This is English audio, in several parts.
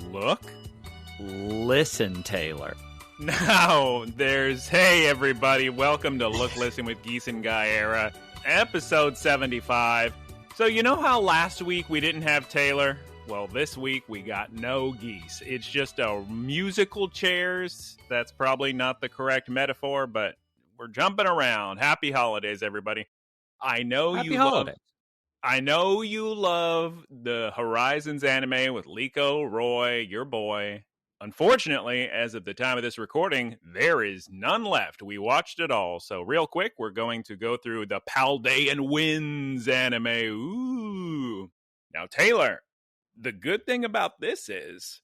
Look. Listen, Taylor. Now there's, hey everybody, welcome to Look, Listen with Geese Guyera, episode 75. So you know how last week we didn't have Taylor? Well, this week we got no geese. It's just a musical chairs. That's probably not the correct metaphor, but we're jumping around. Happy holidays, everybody. I know Happy you holidays. I know you love the Horizons anime with Liko, Roy, your boy. Unfortunately, as of the time of this recording, there is none left. We watched it all. So real quick, we're going to go through the Paldean Winds anime. Ooh. Now, Taylor, the good thing about this is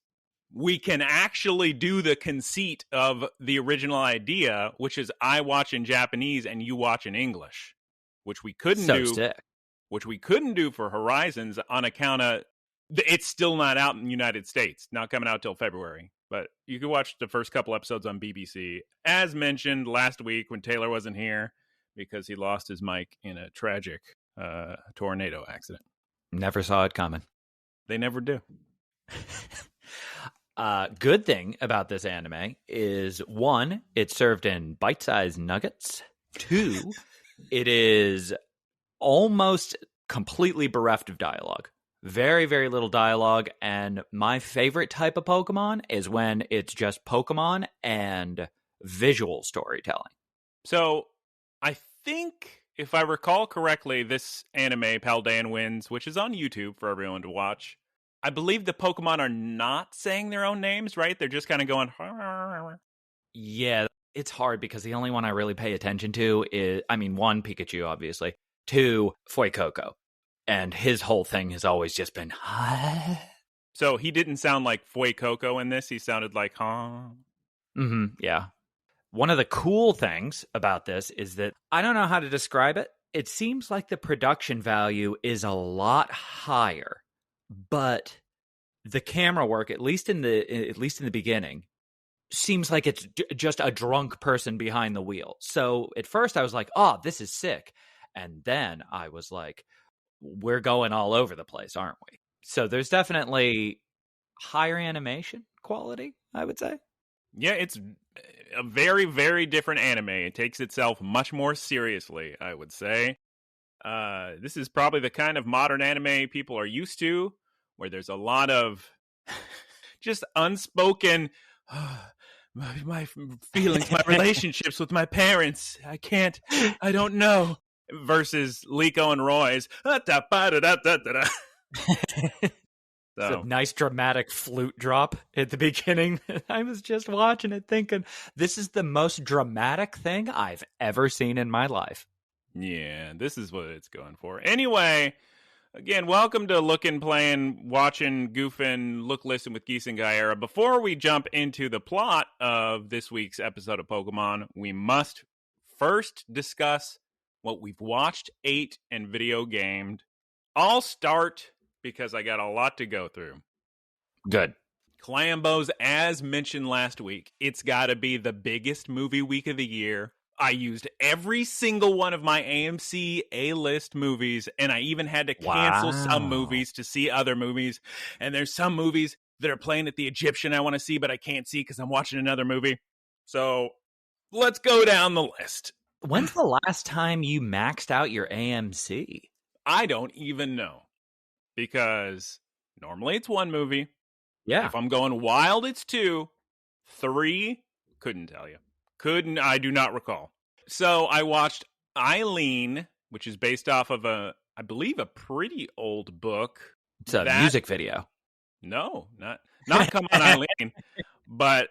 we can actually do the conceit of the original idea, which is I watch in Japanese and you watch in English, which we couldn't do. Sick. Which we couldn't do for Horizons on account of it's still not out in the United States, not coming out till February. But you can watch the first couple episodes on BBC. As mentioned last week when Taylor wasn't here because he lost his mic in a tragic tornado accident. Never saw it coming. They never do. Good thing about this anime is, one, it's served in bite-sized nuggets. Two, it is almost completely bereft of dialogue. Very, very little dialogue, and my favorite type of Pokemon is when it's just Pokemon and visual storytelling. So, I think, if I recall correctly, this anime, Paldean Winds, which is on YouTube for everyone to watch, I believe the Pokemon are not saying their own names, right? They're just kind of going... Yeah, it's hard because the only one I really pay attention to is, one, Pikachu, obviously. Two, Hōkago. And his whole thing has always just been, So he didn't sound like Hōkago in this. He sounded like, yeah. One of the cool things about this is that I don't know how to describe it. It seems like the production value is a lot higher, but the camera work, at least in the beginning, seems like it's just a drunk person behind the wheel. So at first I was like, oh, this is sick. And then I was like, we're going all over the place, aren't we? So there's definitely higher animation quality, I would say. Yeah, it's a very, very different anime. It takes itself much more seriously, I would say. This is probably the kind of modern anime people are used to, where there's a lot of just unspoken, my feelings, my relationships with my parents. I don't know. Versus Liko and Roy's. It's a nice dramatic flute drop at the beginning. I was just watching it thinking, this is the most dramatic thing I've ever seen in my life. Yeah, this is what it's going for. Anyway, again, welcome to Lookin, Playing, Watching, Goofin, Look, Listen with Geese Guyera. Before we jump into the plot of this week's episode of Pokemon, we must first discuss what we've watched, ate, and video gamed. I'll start because I got a lot to go through. Good. Clambos, as mentioned last week, it's got to be the biggest movie week of the year. I used every single one of my AMC A-list movies, and I even had to cancel some movies to see other movies. And there's some movies that are playing at the Egyptian I want to see, but I can't see because I'm watching another movie. So let's go down the list. When's the last time you maxed out your AMC? I don't even know. Because normally it's one movie. Yeah. If I'm going wild, it's two. 3, couldn't tell you. I do not recall. So I watched Eileen, which is based off of I believe a pretty old book. It's a music video. No, not Come On Eileen, but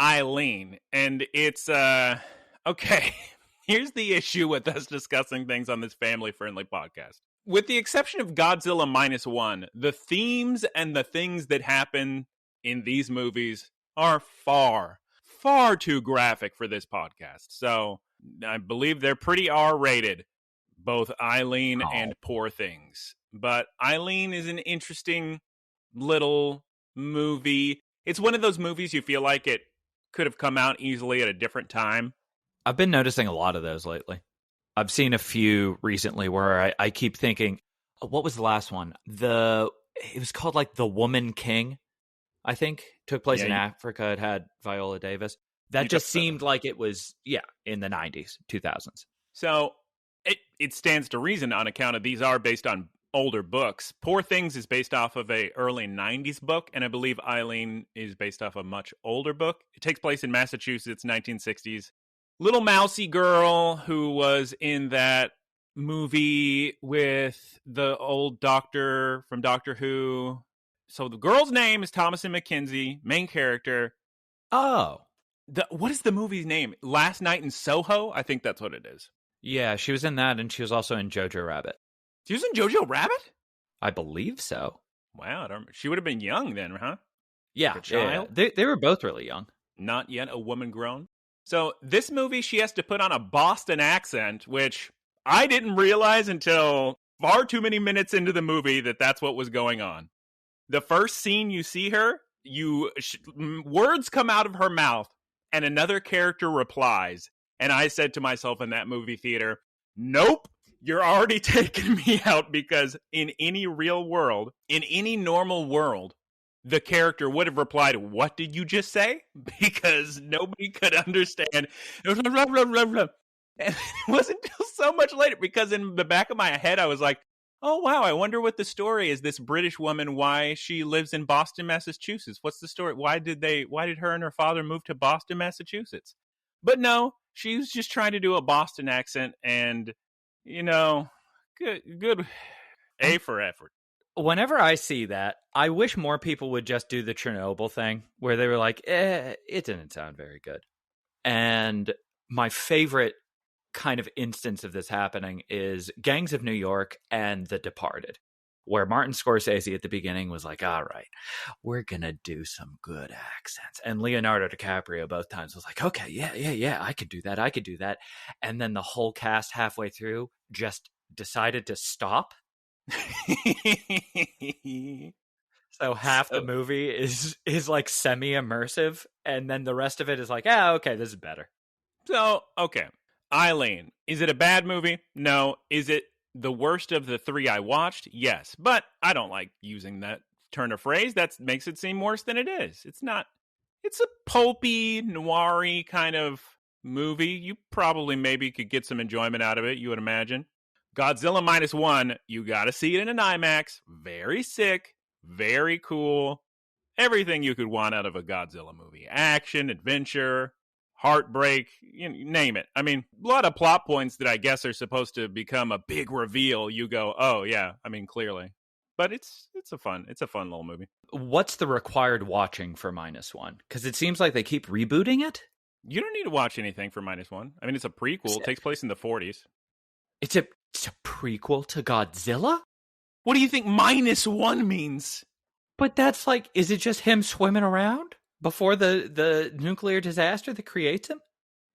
Eileen. And it's, okay, here's the issue with us discussing things on this family-friendly podcast. With the exception of Godzilla -1, the themes and the things that happen in these movies are far, far too graphic for this podcast. So I believe they're pretty R-rated, both Eileen and Poor Things. But Eileen is an interesting little movie. It's one of those movies you feel like it could have come out easily at a different time. I've been noticing a lot of those lately. I've seen a few recently where I keep thinking, what was the last one? It was called like The Woman King. I think, took place in Yeah. Africa. It had Viola Davis. That just seemed like it was, in the 90s, 2000s. So it stands to reason on account of these are based on older books. Poor Things is based off of a early 90s book, and I believe Eileen is based off a much older book. It takes place in Massachusetts, 1960s. Little mousy girl who was in that movie with the old doctor from Doctor Who. So the girl's name is Thomasin McKenzie, main character. Oh. What is the movie's name? Last Night in Soho? I think that's what it is. Yeah, she was in that, and she was also in Jojo Rabbit. She was in Jojo Rabbit? I believe so. Wow, she would have been young then, huh? Yeah, a child? They were both really young. Not yet a woman grown. So this movie, she has to put on a Boston accent, which I didn't realize until far too many minutes into the movie that that's what was going on. The first scene you see her, words come out of her mouth, and another character replies. And I said to myself in that movie theater, nope, you're already taking me out, because in any real world, in any normal world, the character would have replied, what did you just say? Because nobody could understand. And it wasn't until so much later, because in the back of my head, I was like, oh, wow, I wonder what the story is. This British woman, why she lives in Boston, Massachusetts. What's the story? Why did her and her father move to Boston, Massachusetts? But no, she was just trying to do a Boston accent, and, good A for effort. Whenever I see that, I wish more people would just do the Chernobyl thing, where they were like, it didn't sound very good. And my favorite kind of instance of this happening is Gangs of New York and The Departed, where Martin Scorsese at the beginning was like, all right, we're going to do some good accents. And Leonardo DiCaprio both times was like, okay, yeah, I could do that. And then the whole cast halfway through just decided to stop. So half the movie is like semi-immersive, and then the rest of it is like, okay, this is better. So, okay. Eileen, is it a bad movie? No. Is it the worst of the three I watched? Yes. But I don't like using that turn of phrase. That makes it seem worse than it is. It's not. It's a pulpy, noir-y kind of movie. You probably maybe could get some enjoyment out of it, you would imagine. Godzilla -1, you gotta see it in an IMAX. Very sick, very cool. Everything you could want out of a Godzilla movie. Action, adventure, heartbreak, name it. I mean, a lot of plot points that I guess are supposed to become a big reveal. You go, oh yeah, I mean, clearly. But it's a fun little movie. What's the required watching for -1? Because it seems like they keep rebooting it. You don't need to watch anything for -1. I mean, it's a prequel. It takes place in the 40s. It's a prequel to Godzilla? What do you think -1 means? But that's like, is it just him swimming around before the nuclear disaster that creates him?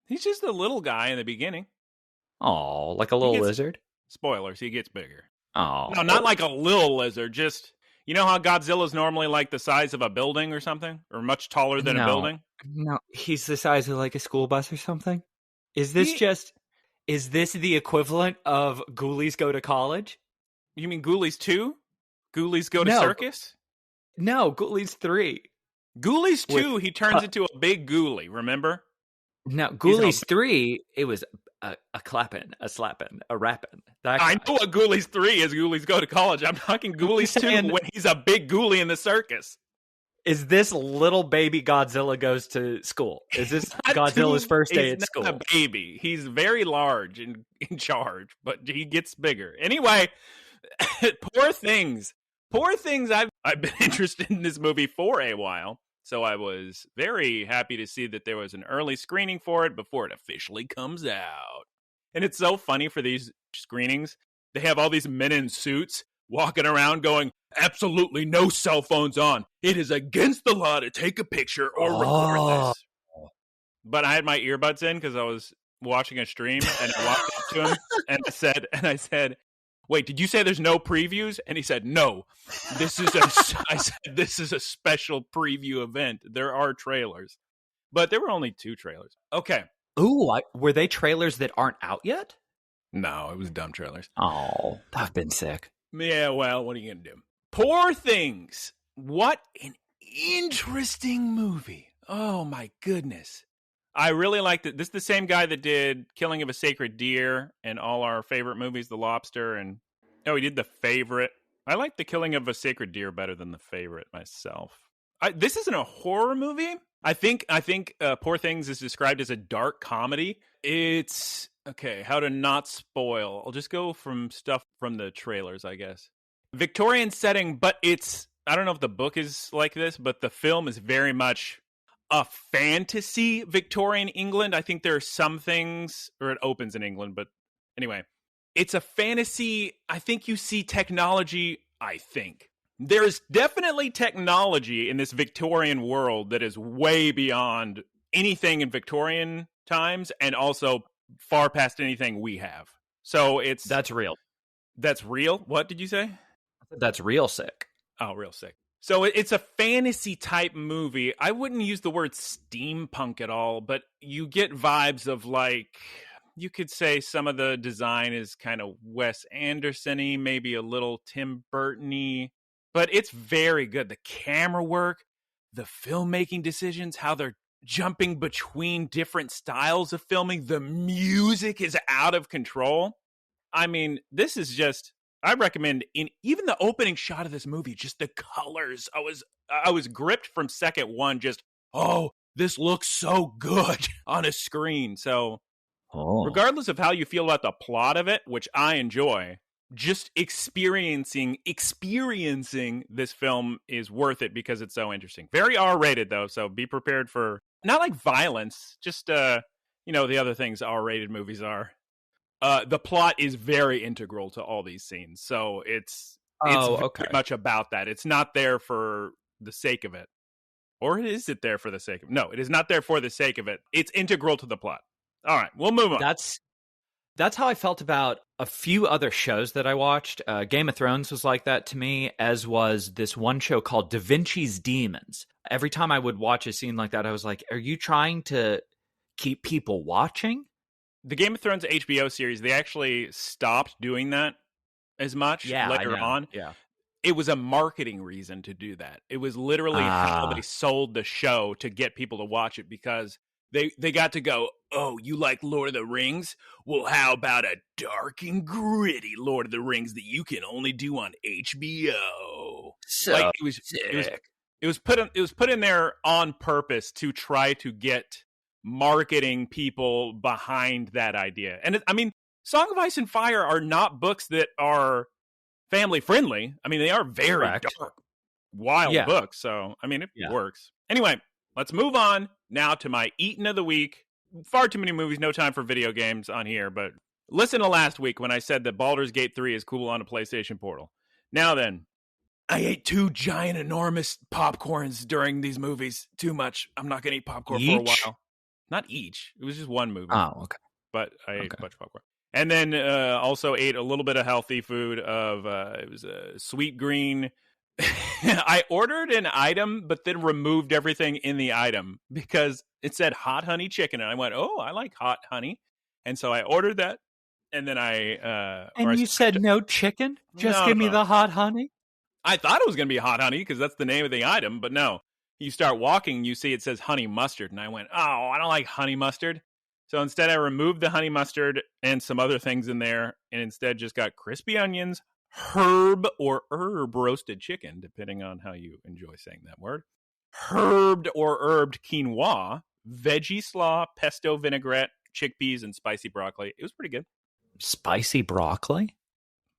He's just a little guy in the beginning. Oh, like a little lizard? Spoilers, he gets bigger. Oh. No, not like a little lizard, just, you know how Godzilla's normally like the size of a building or something? Or much taller than a building? No, he's the size of like a school bus or something? Is this the equivalent of Ghoulies Go to College? You mean Ghoulies 2? Ghoulies Go to Circus? No, Ghoulies 3. Ghoulies 2, he turns into a big ghoulie, remember? No, Ghoulies 3, it was a clapping, a slapping, a rapping. I know what Ghoulies 3 is, Ghoulies Go to College. I'm talking Ghoulies 2 when he's a big ghoulie in the circus. Is this little baby Godzilla goes to school? Is this Godzilla's first day at school? He's not a baby. He's very large and in charge, but he gets bigger. Anyway, Poor Things. Poor Things, I've been interested in this movie for a while, so I was very happy to see that there was an early screening for it before it officially comes out. And it's so funny for these screenings. They have all these men in suits walking around going, absolutely no cell phones on. It is against the law to take a picture or record this. But I had my earbuds in because I was watching a stream, and I walked up to him and I said, wait, did you say there's no previews? And he said, no, I said, this is a special preview event. There are trailers, but there were only 2 trailers. Okay. Ooh, were they trailers that aren't out yet? No, it was dumb trailers. Oh, that'd been sick. Yeah, well, what are you going to do? Poor Things. What an interesting movie. Oh my goodness. I really liked it. This is the same guy that did Killing of a Sacred Deer and all our favorite movies, The Lobster, and he did The Favorite. I like The Killing of a Sacred Deer better than The Favorite myself. This isn't a horror movie. I think Poor Things is described as a dark comedy. It's okay. How to not spoil? I'll just go from stuff from the trailers, I guess. Victorian setting, but I don't know if the book is like this, but the film is very much a fantasy Victorian England. I think there are some things, or it opens in England, but anyway, it's a fantasy. I think you see technology. I think there's definitely technology in this Victorian world that is way beyond anything in Victorian times, and also far past anything we have. So that's real. That's real. What did you say? That's real sick. Oh, real sick. So it's a fantasy type movie. I wouldn't use the word steampunk at all, but you get vibes of, like, you could say some of the design is kind of Wes Anderson-y, maybe a little Tim Burton-y, but it's very good. The camera work, the filmmaking decisions, how they're jumping between different styles of filming, the music is out of control. I mean, this is just... I recommend even the opening shot of this movie, just the colors. I was gripped from second one. Just, this looks so good on a screen. So, regardless of how you feel about the plot of it, which I enjoy, just experiencing this film is worth it because it's so interesting. Very R-rated though, so be prepared for not like violence, just the other things R-rated movies are. The plot is very integral to all these scenes, so it's very much about that. It's not there for the sake of it. Or is it there for the sake of it? No, it is not there for the sake of it. It's integral to the plot. All right, we'll move on. That's how I felt about a few other shows that I watched. Game of Thrones was like that to me, as was this one show called Da Vinci's Demons. Every time I would watch a scene like that, I was like, are you trying to keep people watching? The Game of Thrones HBO series, they actually stopped doing that as much later on. Yeah. It was a marketing reason to do that. It was literally how they sold the show to get people to watch it, because they got to go, oh, you like Lord of the Rings? Well, how about a dark and gritty Lord of the Rings that you can only do on HBO? So like, it was put in there on purpose to try to get marketing people behind that idea. And I mean, Song of Ice and Fire are not books that are family friendly. I mean, they are very dark, wild books. So, I mean, it works. Anyway, let's move on now to my Eaten of the Week. Far too many movies, no time for video games on here, but listen to last week when I said that Baldur's Gate 3 is cool on a PlayStation Portal. Now then, I ate 2 giant, enormous popcorns during these movies. Too much. I'm not going to eat popcorn for a while. Not each. It was just one movie. Oh, okay. But I ate a bunch of popcorn. And then also ate a little bit of healthy food of, it was a sweet green. I ordered an item, but then removed everything in the item because it said hot honey chicken. And I went, oh, I like hot honey. And so I ordered that. And then you said no chicken? Just give me the hot honey? I thought it was going to be hot honey because that's the name of the item, but no. You start walking, you see it says honey mustard, and I went, oh, I don't like honey mustard. So instead, I removed the honey mustard and some other things in there, and instead just got crispy onions, herb or herb roasted chicken, depending on how you enjoy saying that word, herbed or herbed quinoa, veggie slaw, pesto vinaigrette, chickpeas, and spicy broccoli. It was pretty good. Spicy broccoli?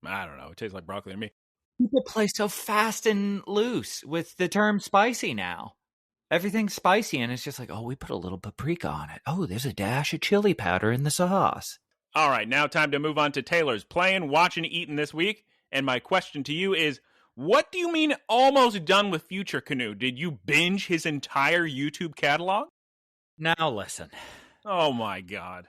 I don't know. It tastes like broccoli to me. People play so fast and loose with the term spicy now. Everything's spicy, and it's just like, oh, we put a little paprika on it. Oh, there's a dash of chili powder in the sauce. All right, now time to move on to Taylor's Playing, Watching, Eating this week. And my question to you is, what do you mean almost done with Future Canoe? Did you binge his entire YouTube catalog? Now listen. Oh, my God.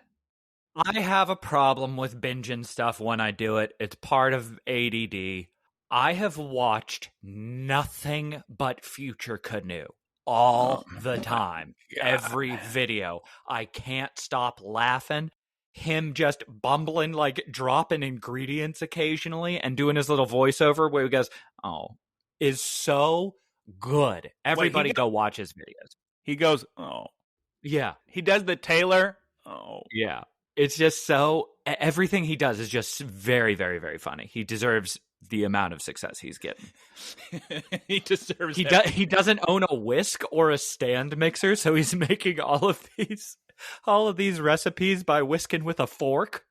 I have a problem with binging stuff when I do it. It's part of ADD. I have watched nothing but Future Canoe all the time. Every video. I can't stop laughing. Him just bumbling, like dropping ingredients occasionally and doing his little voiceover where he goes, oh, is so good. Everybody go watch his videos. He goes, oh. Yeah. He does the Taylor. Oh. Yeah. It's just everything he does is just very, very, very funny. He deserves the amount of success he's getting. He deserves He doesn't own a whisk or a stand mixer, so he's making all of these recipes by whisking with a fork.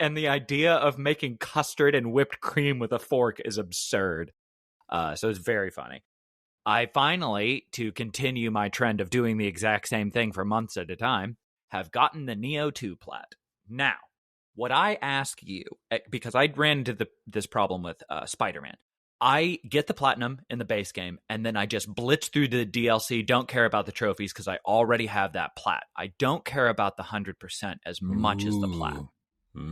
And the idea of making custard and whipped cream with a fork is absurd. So it's very funny. I finally, to continue my trend of doing the exact same thing for months at a time, have gotten the Neo 2 plat. Now, what I ask you, because I ran into this problem with Spider-Man, I get the platinum in the base game, and then I just blitz through the DLC, don't care about the trophies because I already have that plat. I don't care about the 100% as much as the plat.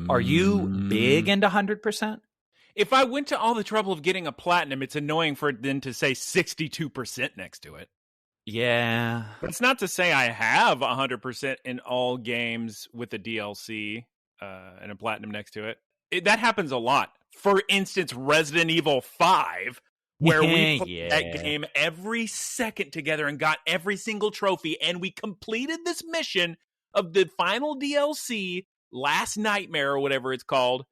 Are you big into 100%? If I went to all the trouble of getting a platinum, it's annoying for it then to say 62% next to it. Yeah. But it's not to say I have 100% in all games with a DLC and a platinum next to it. That happens a lot. For instance, Resident Evil 5, where we played that game every second together and got every single trophy, and we completed this mission of the final DLC, Last Nightmare or whatever it's called,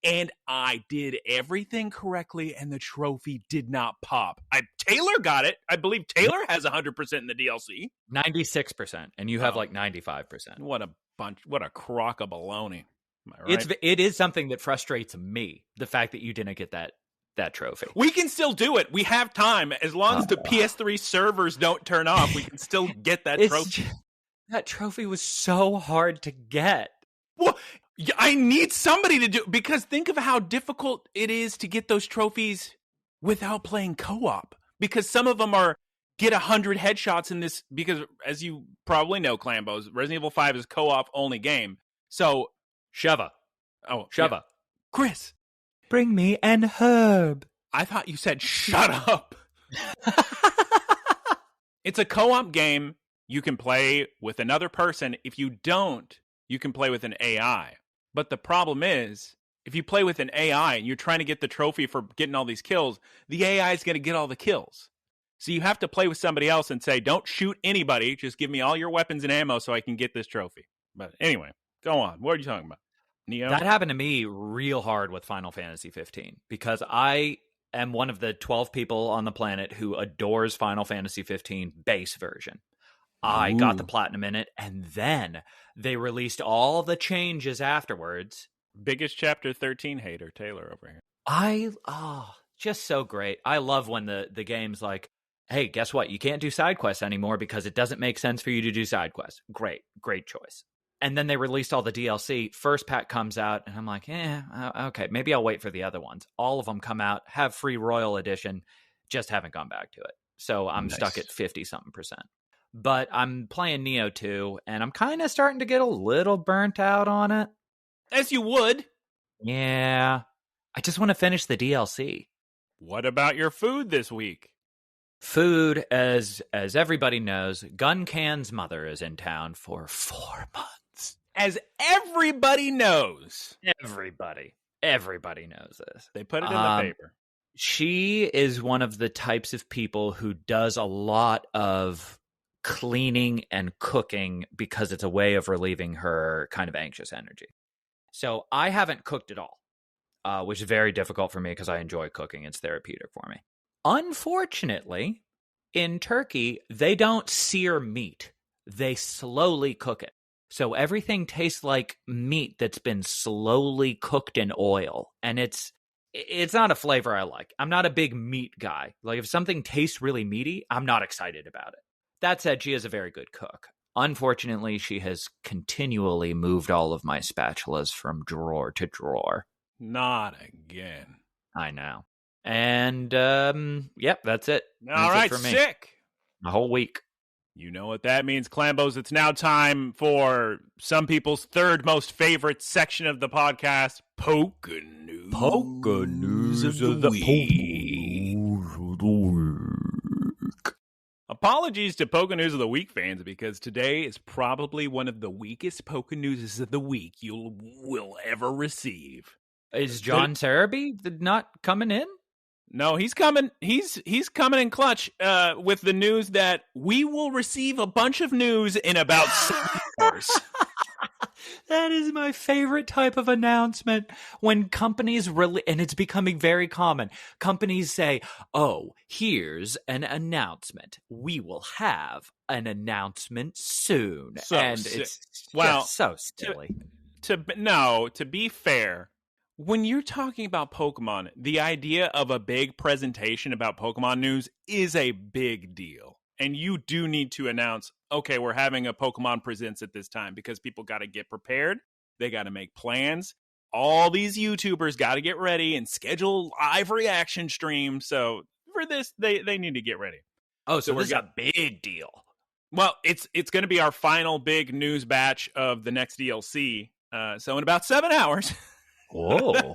and I did everything correctly, and the trophy did not pop. Taylor got it. I believe Taylor has 100% in the DLC. 96%, and you have like 95%. What a crock of baloney. Am I right? It is something that frustrates me, the fact that you didn't get that trophy. We can still do it. We have time. As long as the PS3 servers don't turn off, we can still get that trophy. That trophy was so hard to get. Well, I need somebody to do, because think of how difficult it is to get those trophies without playing co-op. Because some of them get 100 headshots in this, because as you probably know, Clambos, Resident Evil 5 is co-op only game. So, Sheva. Oh, Sheva. Yeah. Chris. Bring me an herb. I thought you said shut up. It's a co-op game. You can play with another person. If you don't, you can play with an AI. But the problem is, if you play with an AI and you're trying to get the trophy for getting all these kills, the AI is going to get all the kills. So you have to play with somebody else and say, don't shoot anybody. Just give me all your weapons and ammo so I can get this trophy. But anyway, go on. What are you talking about? Neo? That happened to me real hard with Final Fantasy 15 because I am one of the 12 people on the planet who adores Final Fantasy 15 base version. I got the platinum in it, and then they released all the changes afterwards. Biggest chapter 13 hater, Taylor over here. Just so great. I love when the game's like, hey, guess what? You can't do side quests anymore because it doesn't make sense for you to do side quests. Great choice. And then they released all the DLC. First pack comes out, and I'm like, okay, maybe I'll wait for the other ones. All of them come out, have free Royal Edition, just haven't gone back to it. So I'm stuck at 50-something%. But I'm playing Neo 2, and I'm kind of starting to get a little burnt out on it. As you would. Yeah. I just want to finish the DLC. What about your food this week? Food, as everybody knows, Gun Can's mother is in town for 4 months. As everybody knows. Everybody knows this. They put it in the paper. She is one of the types of people who does a lot of cleaning and cooking because it's a way of relieving her kind of anxious energy. So I haven't cooked at all, which is very difficult for me because I enjoy cooking. It's therapeutic for me. Unfortunately, in Turkey, they don't sear meat. They slowly cook it. So everything tastes like meat that's been slowly cooked in oil. And it's not a flavor I like. I'm not a big meat guy. Like if something tastes really meaty, I'm not excited about it. That said, she is a very good cook. Unfortunately, she has continually moved all of my spatulas from drawer to drawer. Not again. I know. And, yep, that's it. All right, sick. A whole week. You know what that means, Clambos. It's now time for some people's third most favorite section of the podcast, Pokénews. Pokénews of the week. Apologies to Pokénews of the Week fans, because today is probably one of the weakest Pokénews of the week you will ever receive. Is John Sarabi not coming in? No, he's coming. He's coming in clutch with the news that we will receive a bunch of news in about 7 hours. That is my favorite type of announcement. When companies and it's becoming very common, companies say, oh, here's an announcement. We will have an announcement soon. It's just so silly. To be fair, when you're talking about Pokemon, the idea of a big presentation about Pokemon news is a big deal. And you do need to announce, okay, we're having a Pokemon Presents at this time, because people got to get prepared. They got to make plans. All these YouTubers got to get ready and schedule live reaction streams. So for this, they need to get ready. Oh, so this is a big deal. Well, it's going to be our final big news batch of the next DLC. So in about 7 hours. Whoa.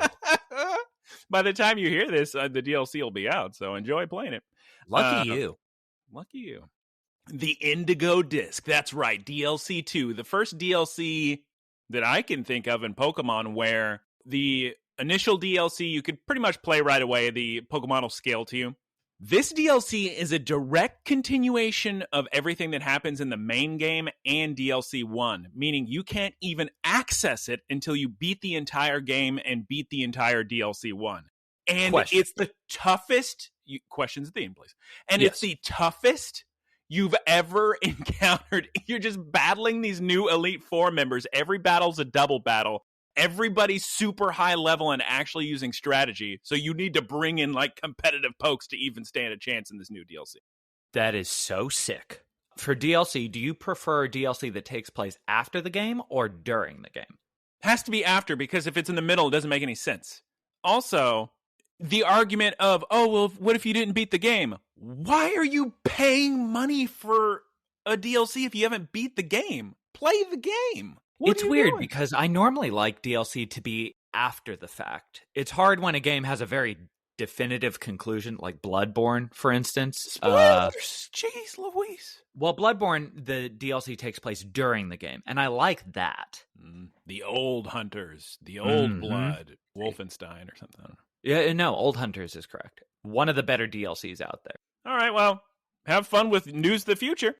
By the time you hear this, the DLC will be out. So enjoy playing it. Lucky you. Lucky you. The Indigo Disc. That's right. DLC 2. The first DLC that I can think of in Pokemon where the initial DLC you could pretty much play right away. The Pokemon will scale to you. This DLC is a direct continuation of everything that happens in the main game and DLC 1, meaning you can't even access it until you beat the entire game and beat the entire DLC 1. And it's the toughest... questions at the end, please. And It's the toughest you've ever encountered. You're just battling these new Elite Four members. Every battle's a double battle. Everybody's super high level and actually using strategy. So you need to bring in like competitive pokes to even stand a chance in this new DLC. That is so sick. For DLC, do you prefer DLC that takes place after the game or during the game? Has to be after, because if it's in the middle, it doesn't make any sense. Also, the argument of, oh, well, what if you didn't beat the game? Why are you paying money for a DLC if you haven't beat the game? Play the game. It's weird because I normally like DLC to be after the fact. It's hard when a game has a very definitive conclusion, like Bloodborne, for instance. Spoilers! Jeez Louise. Well, Bloodborne, the DLC takes place during the game, and I like that. The old hunters, the old blood, Wolfenstein or something. Yeah, no, Old Hunters is correct. One of the better DLCs out there. All right, well, have fun with News of the Future.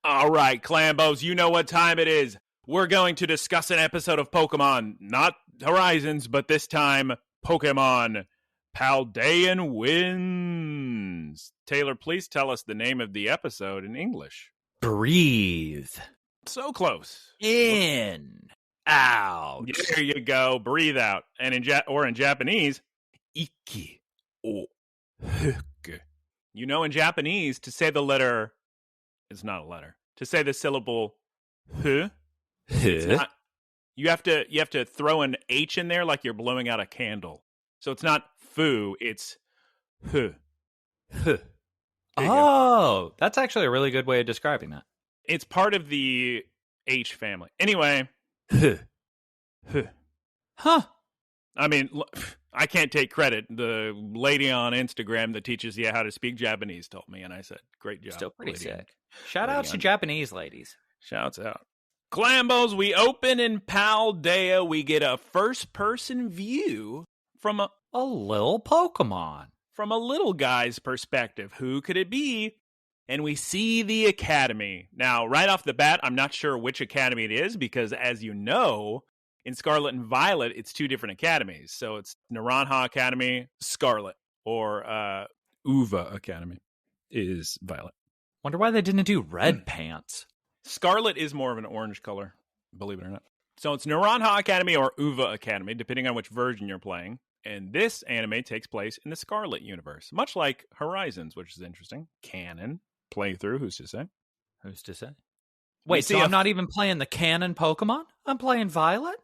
All right, Clambos, you know what time it is. We're going to discuss an episode of Pokemon, not Horizons, but this time, Pokemon Paldean Wins. Taylor, please tell us the name of the episode in English. Breathe. So close. In. Out. There you go. Breathe out. And in Japanese, Iki o Fuku. You know, in Japanese, to say the letter, it's not a letter. To say the syllable hu, it's not, you have to throw an H in there like you're blowing out a candle. So it's not fu, it's hu. Oh, that's actually a really good way of describing that. It's part of the H family. Anyway. Huh. I mean, I can't take credit. The lady on Instagram that teaches you how to speak Japanese told me, and I said, great job. Still pretty sick. Shout out to Japanese ladies. Shouts out. Clambos, we open in Paldea. We get a first-person view from a little Pokemon. From a little guy's perspective. Who could it be? And we see the academy. Now, right off the bat, I'm not sure which academy it is, because as you know, in Scarlet and Violet, it's two different academies. So it's Naranja Academy, Scarlet, or Uva Academy is Violet. Wonder why they didn't do red pants. Scarlet is more of an orange color, believe it or not. So it's Naranja Academy or Uva Academy, depending on which version you're playing. And this anime takes place in the Scarlet universe, much like Horizons, which is interesting. Canon playthrough, who's to say? Who's to say? Wait, so I'm not even playing the canon Pokemon? I'm playing Violet?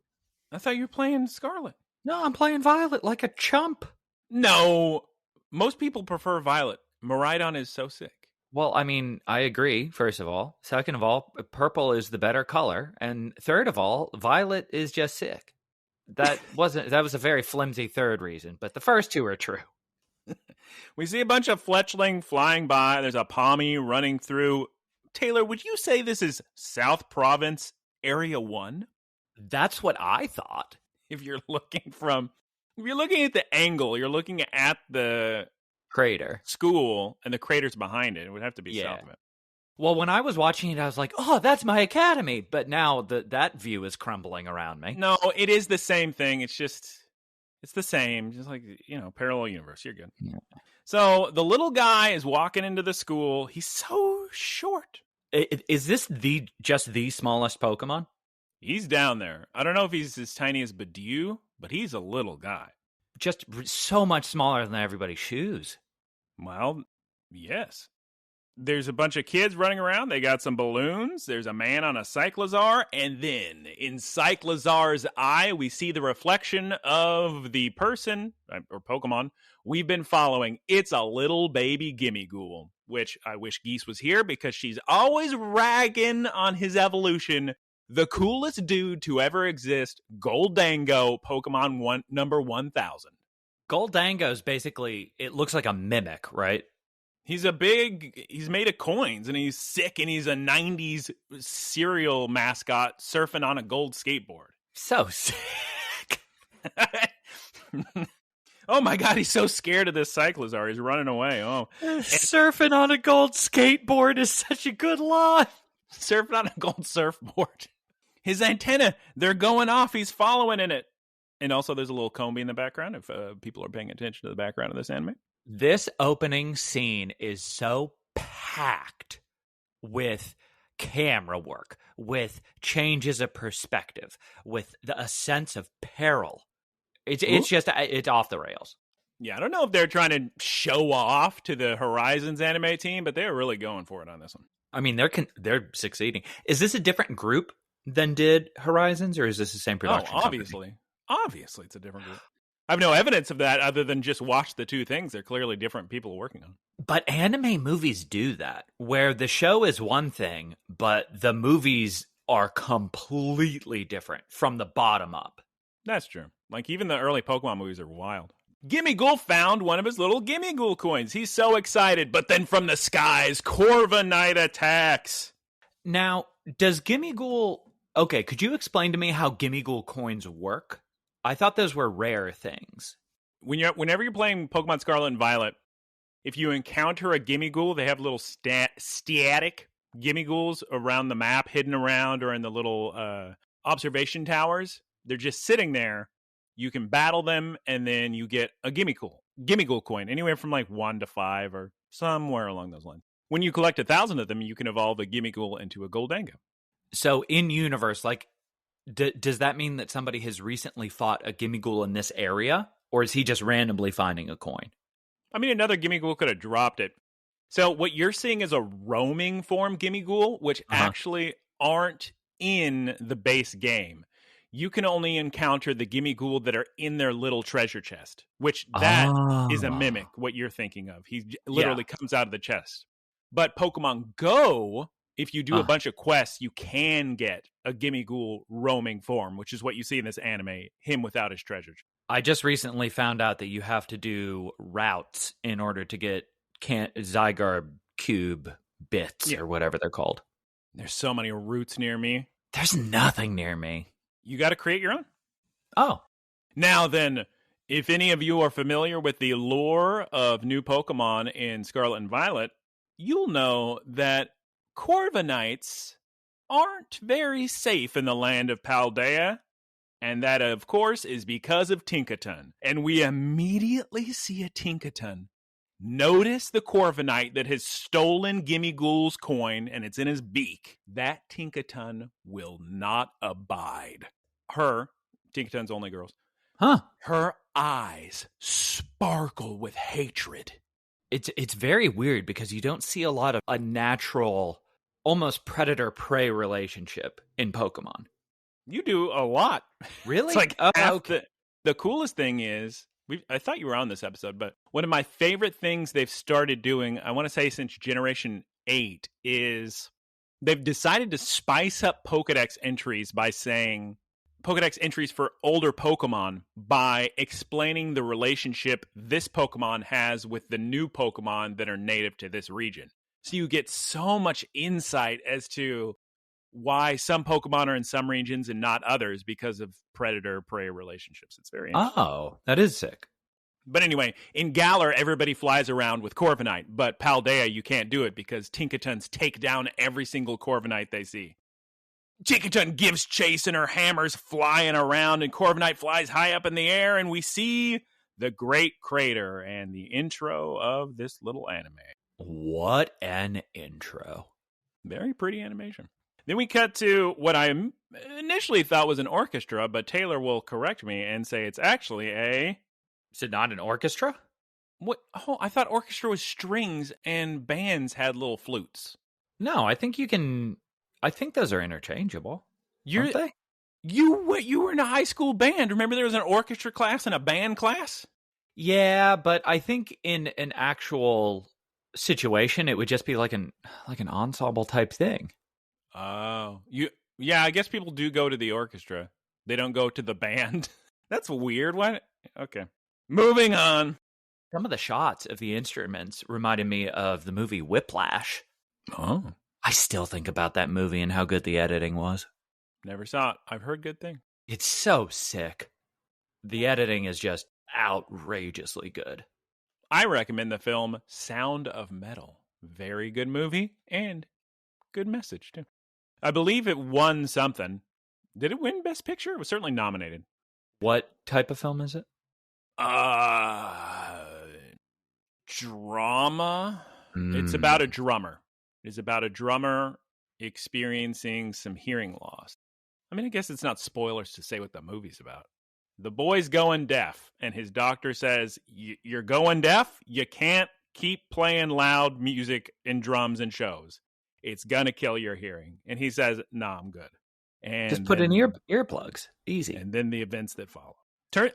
I thought you were playing Scarlet. No, I'm playing Violet like a chump. No, most people prefer Violet. Miraidon is so sick. Well, I mean, I agree, first of all. Second of all, purple is the better color. And third of all, Violet is just sick. That was a very flimsy third reason, but the first two are true. We see a bunch of fletchling flying by. There's a Pommy running through. Taylor, would you say this is South Province Area 1? That's what I thought. If you're looking at the angle, you're looking at the crater school, and the crater's behind it. It would have to be south of it. Well, when I was watching it, I was like, oh, that's my academy. But now that view is crumbling around me. No, it is the same thing. It's the same. Just like, parallel universe. You're good. Yeah. So the little guy is walking into the school. He's so short. Is this just the smallest Pokemon? He's down there. I don't know if he's as tiny as Bidoof, but he's a little guy. Just so much smaller than everybody's shoes. Well, yes. There's a bunch of kids running around. They got some balloons. There's a man on a Cyclizar. And then in Cyclizar's eye, we see the reflection of the person or Pokemon we've been following. It's a little baby Gimmighoul, which I wish Geese was here because she's always ragging on his evolution. The coolest dude to ever exist, Goldango, Pokemon number 1000. Goldango's basically, it looks like a mimic, right? He's made of coins, and he's sick, and he's a 90s cereal mascot surfing on a gold skateboard. So sick. Oh my God, he's so scared of this Cyclizar. He's running away. Oh, surfing on a gold skateboard is such a good line. Surfing on a gold surfboard. His antenna, they're going off. He's following in it. And also there's a little Combi in the background if people are paying attention to the background of this anime. This opening scene is so packed with camera work, with changes of perspective, with a sense of peril. It's off the rails. Yeah, I don't know if they're trying to show off to the Horizons anime team, but they're really going for it on this one. I mean, they're succeeding. Is this a different group than did Horizons, or is this the same production? Oh, obviously. Company? Obviously, it's a different group. I have no evidence of that other than just watch the two things. They're clearly different people working on. But anime movies do that, where the show is one thing, but the movies are completely different from the bottom up. That's true. Like, even the early Pokemon movies are wild. Gimmighoul found one of his little Gimmighoul coins. He's so excited, but then from the skies, Corviknight attacks. Now, does Gimmighoul... Okay, could you explain to me how Gimmighoul coins work? I thought those were rare things. Whenever you're playing Pokemon Scarlet and Violet, if you encounter a Gimmighoul, they have little static Gimmighouls around the map, hidden around or in the little observation towers. They're just sitting there. You can battle them, and then you get a Gimmighoul coin, anywhere from like 1 to 5 or somewhere along those lines. When you collect 1,000 of them, you can evolve a Gimmighoul into a Goldango. So in universe, like, does that mean that somebody has recently fought a Gimmighoul in this area? Or is he just randomly finding a coin? I mean, another Gimmighoul could have dropped it. So what you're seeing is a roaming form Gimmighoul, which actually aren't in the base game. You can only encounter the Gimmighoul that are in their little treasure chest, which that is a mimic, what you're thinking of. He literally comes out of the chest. But Pokemon Go, if you do a bunch of quests, you can get a Gimmighoul roaming form, which is what you see in this anime, him without his treasure chest. I just recently found out that you have to do routes in order to get Zygarde Cube bits or whatever they're called. There's so many routes near me. There's nothing near me. You got to create your own. Oh. Now then, if any of you are familiar with the lore of new Pokemon in Scarlet and Violet, you'll know that Corviknights aren't very safe in the land of Paldea. And that, of course, is because of Tinkaton. And we immediately see a Tinkaton. Notice the Corviknight that has stolen Gimmighoul's coin and it's in his beak. That Tinkaton will not abide. Tinkaton's only girls. Her eyes sparkle with hatred. It's very weird because you don't see a lot of a natural, almost predator-prey relationship in Pokemon. You do a lot. Really? It's like the coolest thing is, I thought you were on this episode, but one of my favorite things they've started doing, I want to say since Generation 8, is they've decided to spice up Pokedex entries by saying Pokedex entries for older Pokemon by explaining the relationship this Pokemon has with the new Pokemon that are native to this region. So you get so much insight as to why some Pokemon are in some regions and not others because of predator-prey relationships. It's very interesting. Oh, that is sick. But anyway, in Galar, everybody flies around with Corviknight, but Paldea, you can't do it because Tinkatons take down every single Corviknight they see. Tinkaton gives chase and her hammer's flying around, and Corviknight flies high up in the air, and we see the Great Crater and the intro of this little anime. What an intro. Very pretty animation. Then we cut to what I initially thought was an orchestra, but Taylor will correct me and say it's actually a... Is it not an orchestra? What? Oh, I thought orchestra was strings and bands had little flutes. No, I think those are interchangeable. Aren't they? You were in a high school band. Remember there was an orchestra class and a band class? Yeah, but I think in an actual situation, it would just be like an ensemble type thing. Oh, I guess people do go to the orchestra. They don't go to the band. That's weird. Why? Okay. Moving on. Some of the shots of the instruments reminded me of the movie Whiplash. Oh. I still think about that movie and how good the editing was. Never saw it. I've heard good things. It's so sick. The editing is just outrageously good. I recommend the film Sound of Metal. Very good movie and good message, too. I believe it won something. Did it win Best Picture? It was certainly nominated. What type of film is it? Drama. It's about a drummer. It's about a drummer experiencing some hearing loss. I mean, I guess it's not spoilers to say what the movie's about. The boy's going deaf, and his doctor says, you're going deaf? You can't keep playing loud music and drums and shows. It's going to kill your hearing. And he says, nah, I'm good. And just put in earplugs. Easy. And then the events that follow.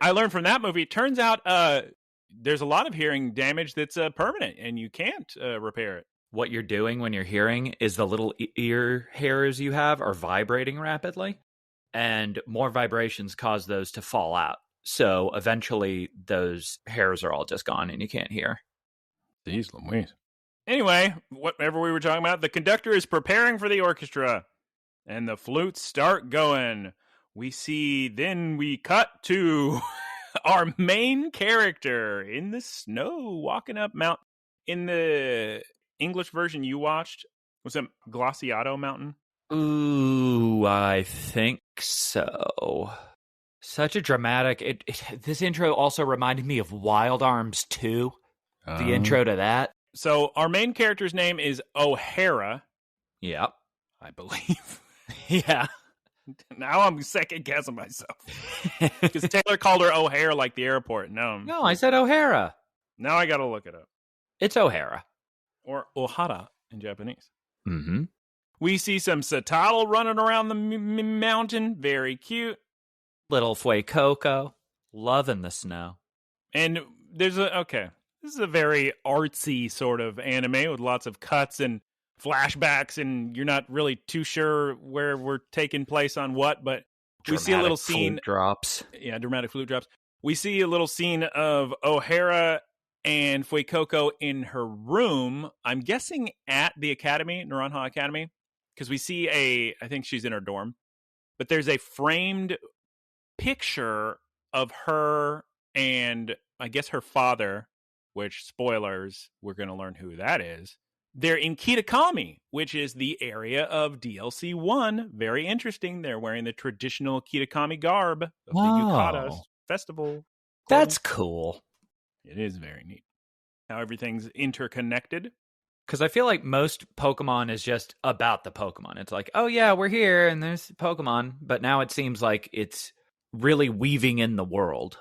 I learned from that movie, turns out there's a lot of hearing damage that's permanent, and you can't repair it. What you're doing when you're hearing is the little ear hairs you have are vibrating rapidly, and more vibrations cause those to fall out. So eventually those hairs are all just gone and you can't hear. Jeez Louise. Anyway, whatever we were talking about, the conductor is preparing for the orchestra, and the flutes start going. Then we cut to our main character in the snow walking up Mount. In the English version you watched, was it Glaciado Mountain? Ooh, I think so. Such a dramatic... This intro also reminded me of Wild Arms 2, the intro to that. So our main character's name is O'Hara. Yep. I believe. Yeah. Now I'm second guessing myself. Because Taylor called her O'Hare like the airport. No, I said O'Hara. Now I got to look it up. It's O'Hara. Or Ohara in Japanese. Mm-hmm. We see some Satotl running around the mountain. Very cute. Little Fuecoco. Loving the snow. And this is a very artsy sort of anime with lots of cuts and flashbacks, and you're not really too sure where we're taking place on what, but we see a little scene. Flute drops. Yeah, dramatic flute drops. We see a little scene of O'Hara and Fuecoco in her room. I'm guessing at the academy, Naranha Academy, because we see I think she's in her dorm, but there's a framed picture of her and I guess her father, which, spoilers, we're going to learn who that is. They're in Kitakami, which is the area of DLC 1. Very interesting. They're wearing the traditional Kitakami garb of the Yukata festival. That's cool. It is very neat. How everything's interconnected. Because I feel like most Pokemon is just about the Pokemon. It's like, oh yeah, we're here and there's Pokemon. But now it seems like it's really weaving in the world.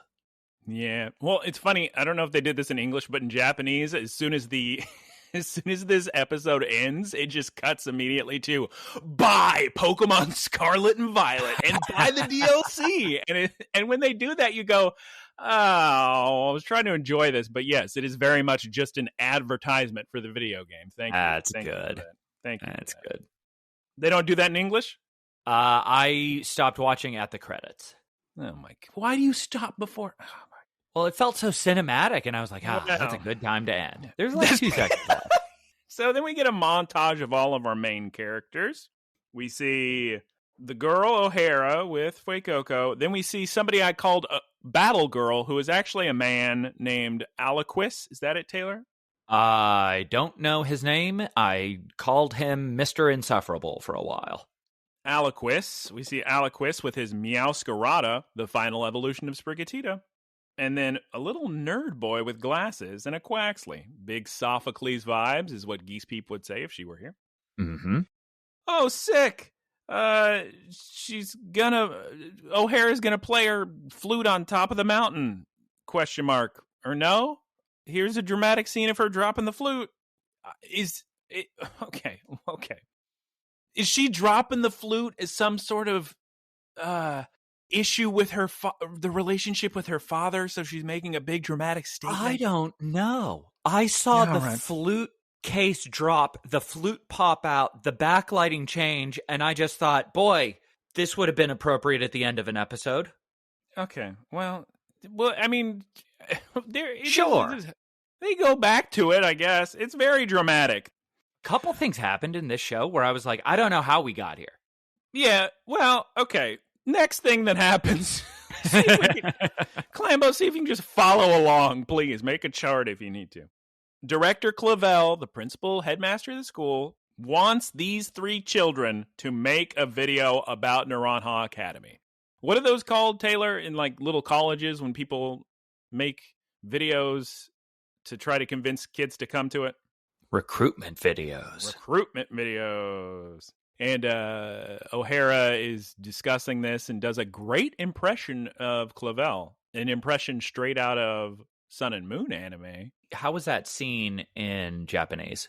Yeah. Well, it's funny. I don't know if they did this in English, but in Japanese, as soon as this episode ends, it just cuts immediately to buy Pokemon Scarlet and Violet and buy the DLC. And when they do that, you go, oh, I was trying to enjoy this. But yes, it is very much just an advertisement for the video game. Thank you. That's good. Thank you. That's good. They don't do that in English? I stopped watching at the credits. Oh my! Why do you stop before? Oh my. Well, it felt so cinematic, and I was like, that's a good time to end. There's like 2 seconds left. So then we get a montage of all of our main characters. We see the girl O'Hara with Fuecoco. Then we see somebody I called battle girl who is actually a man named Aliquis. Is that it, Taylor? I don't know his name. I called him Mr. Insufferable for a while. Aliquis. We see Aliquis with his Meowscarada, the final evolution of Sprigatito. And then a little nerd boy with glasses and a Quaxley. Big Sophocles vibes is what Geese Peep would say if she were here. Mm-hmm. Oh, sick. O'Hara's gonna play her flute on top of the mountain, ? Or no? Here's a dramatic scene of her dropping the flute. Okay. Is she dropping the flute as some sort of issue with her the relationship with her father, so she's making a big dramatic statement? I don't know. I saw flute case drop, the flute pop out, the backlighting change, and I just thought, boy, this would have been appropriate at the end of an episode. Okay. Well, I mean, sure. They go back to it, I guess. It's very dramatic. Couple things happened in this show where I was like, I don't know how we got here. Yeah, well, okay. Next thing that happens. Clambo, see if you can just follow along, please. Make a chart if you need to. Director Clavel, the principal headmaster of the school, wants these 3 children to make a video about Naranha Academy. What are those called, Taylor, in like little colleges when people make videos to try to convince kids to come to it? Recruitment videos. And O'Hara is discussing this and does a great impression of Clavel, an impression straight out of Sun and Moon anime. How was that scene in Japanese?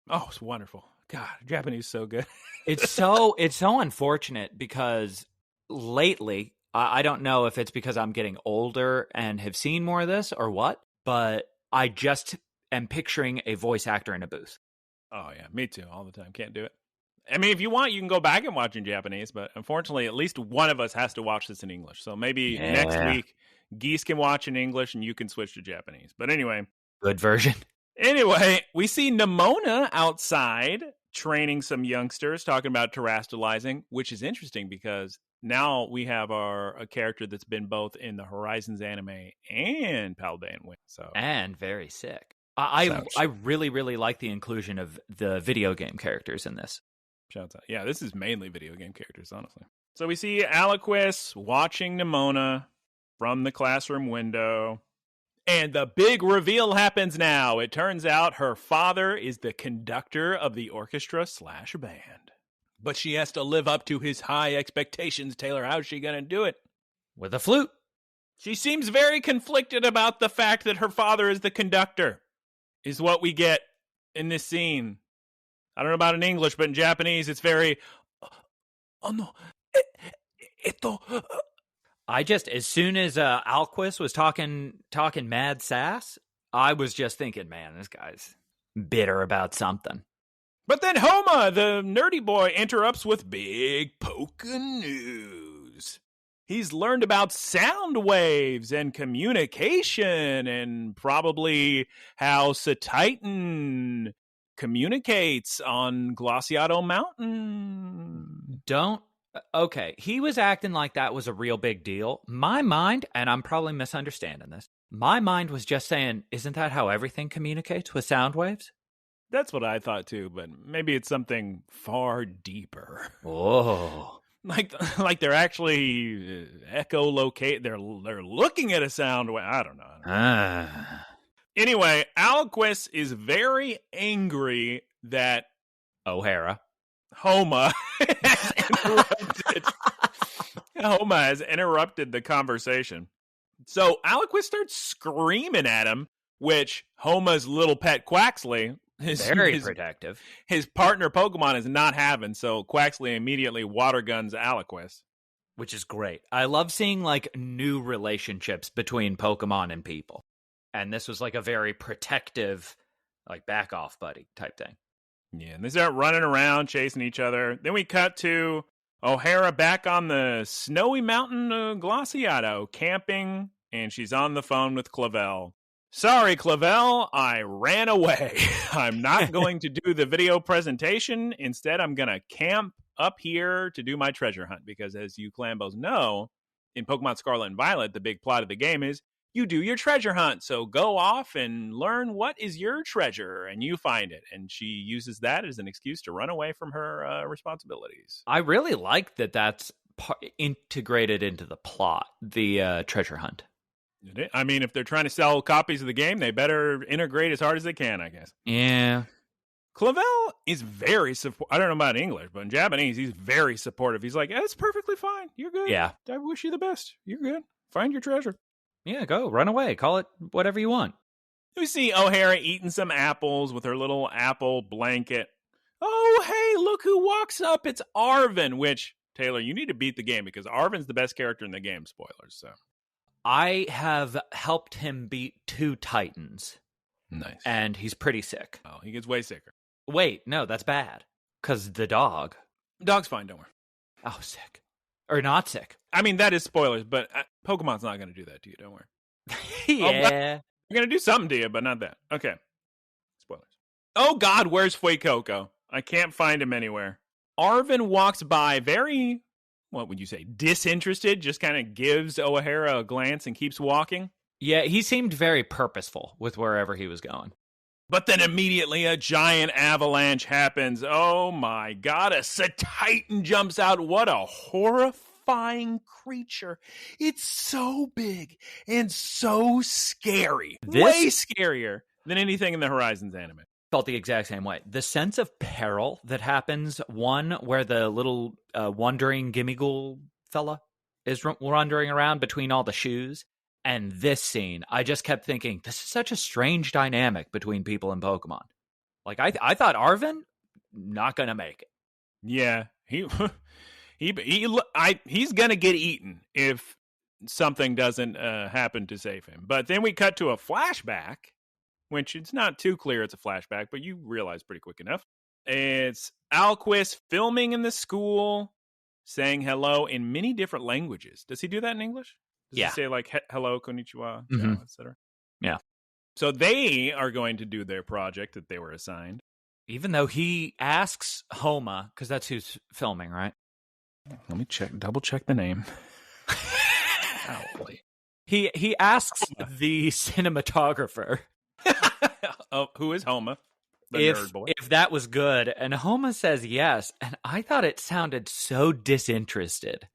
Oh, it's wonderful. God, Japanese is so good. It's so unfortunate because lately, I don't know if it's because I'm getting older and have seen more of this or what, but I just am picturing a voice actor in a booth. Oh, yeah, me too, all the time. Can't do it. I mean, if you want, you can go back and watch in Japanese, but unfortunately, at least one of us has to watch this in English. So maybe next week, Geese can watch in English and you can switch to Japanese. But anyway. Good version. Anyway, we see Nimona outside training some youngsters, talking about terastallizing, which is interesting because now we have a character that's been both in the Horizons anime and Paldean We. And very sick. I really, really like the inclusion of the video game characters in this. Shouts out. Yeah, this is mainly video game characters, honestly. So we see Aliquis watching Nimona from the classroom window. And the big reveal happens now. It turns out her father is the conductor of the orchestra/band. But she has to live up to his high expectations, Taylor. How's she going to do it? With a flute. She seems very conflicted about the fact that her father is the conductor, is what we get in this scene. I don't know about in English, but in Japanese, it's very... I just, as soon as Aliquis was talking mad sass, I was just thinking, man, this guy's bitter about something. But then Homa, the nerdy boy, interrupts with big Poke news. He's learned about sound waves and communication and probably how Satitan communicates on Glaciato Mountain. Okay, he was acting like that was a real big deal. My mind, and I'm probably misunderstanding this, my mind was just saying, isn't that how everything communicates with sound waves? That's what I thought too, but maybe it's something far deeper. Oh. Like they're actually echolocate. They're looking at a sound wave. I don't know. Anyway, Aliquis is very angry that O'Hara. Homa has interrupted the conversation. So Aliquis starts screaming at him, which Homa's little pet Quaxley, very protective. His partner Pokemon is not having, so Quaxley immediately water guns Aliquis. Which is great. I love seeing like new relationships between Pokemon and people. And this was like a very protective, like back off buddy type thing. Yeah, and they start running around, chasing each other. Then we cut to O'Hara back on the snowy mountain of Glaciato, camping, and she's on the phone with Clavel. Sorry, Clavel, I ran away. I'm not going to do the video presentation. Instead, I'm going to camp up here to do my treasure hunt, because as you Clambos know, in Pokemon Scarlet and Violet, the big plot of the game is you do your treasure hunt. So go off and learn what is your treasure, and you find it. And she uses that as an excuse to run away from her responsibilities. I really like that that's integrated into the plot, the treasure hunt. I mean, if they're trying to sell copies of the game, they better integrate as hard as they can, I guess. Yeah. Clavel is very supportive. I don't know about English, but in Japanese, he's very supportive. He's like, it's perfectly fine. You're good. Yeah. I wish you the best. You're good. Find your treasure. Yeah, go. Run away. Call it whatever you want. We see O'Hara eating some apples with her little apple blanket. Oh, hey, look who walks up. It's Arvin, which, Taylor, you need to beat the game because Arvin's the best character in the game. Spoilers, so. I have helped him beat 2 Titans. Nice. And he's pretty sick. Oh, he gets way sicker. Wait, no, that's bad. Because the dog. Dog's fine, don't worry. Oh, sick. Or not sick. I mean, that is spoilers, but Pokemon's not going to do that to you, don't worry. Yeah. They're going to do something to you, but not that. Okay. Spoilers. Oh, God, where's Fuecoco? I can't find him anywhere. Arvin walks by very, what would you say, disinterested, just kind of gives O'Hara a glance and keeps walking. Yeah, he seemed very purposeful with wherever he was going. But then immediately a giant avalanche happens. Oh my God, a Titan jumps out. What a horrifying creature. It's so big and so scary. Way scarier than anything in the Horizons anime. Felt the exact same way. The sense of peril that happens, one where the little wandering Gimmighoul fella is wandering around between all the shoes. And this scene, I just kept thinking, this is such a strange dynamic between people and Pokemon. Like, I thought Arvin, not going to make it. Yeah, he's going to get eaten if something doesn't happen to save him. But then we cut to a flashback, which it's not too clear it's a flashback, but you realize pretty quick enough. It's Alquist filming in the school, saying hello in many different languages. Does he do that in English? Does he say like hello, konnichiwa, etc.? Yeah. So they are going to do their project that they were assigned. Even though he asks Homa, because that's who's filming, right? Let me double check the name. He asks the cinematographer. Oh, who is Homa? The nerd boy. If that was good. And Homa says yes. And I thought it sounded so disinterested.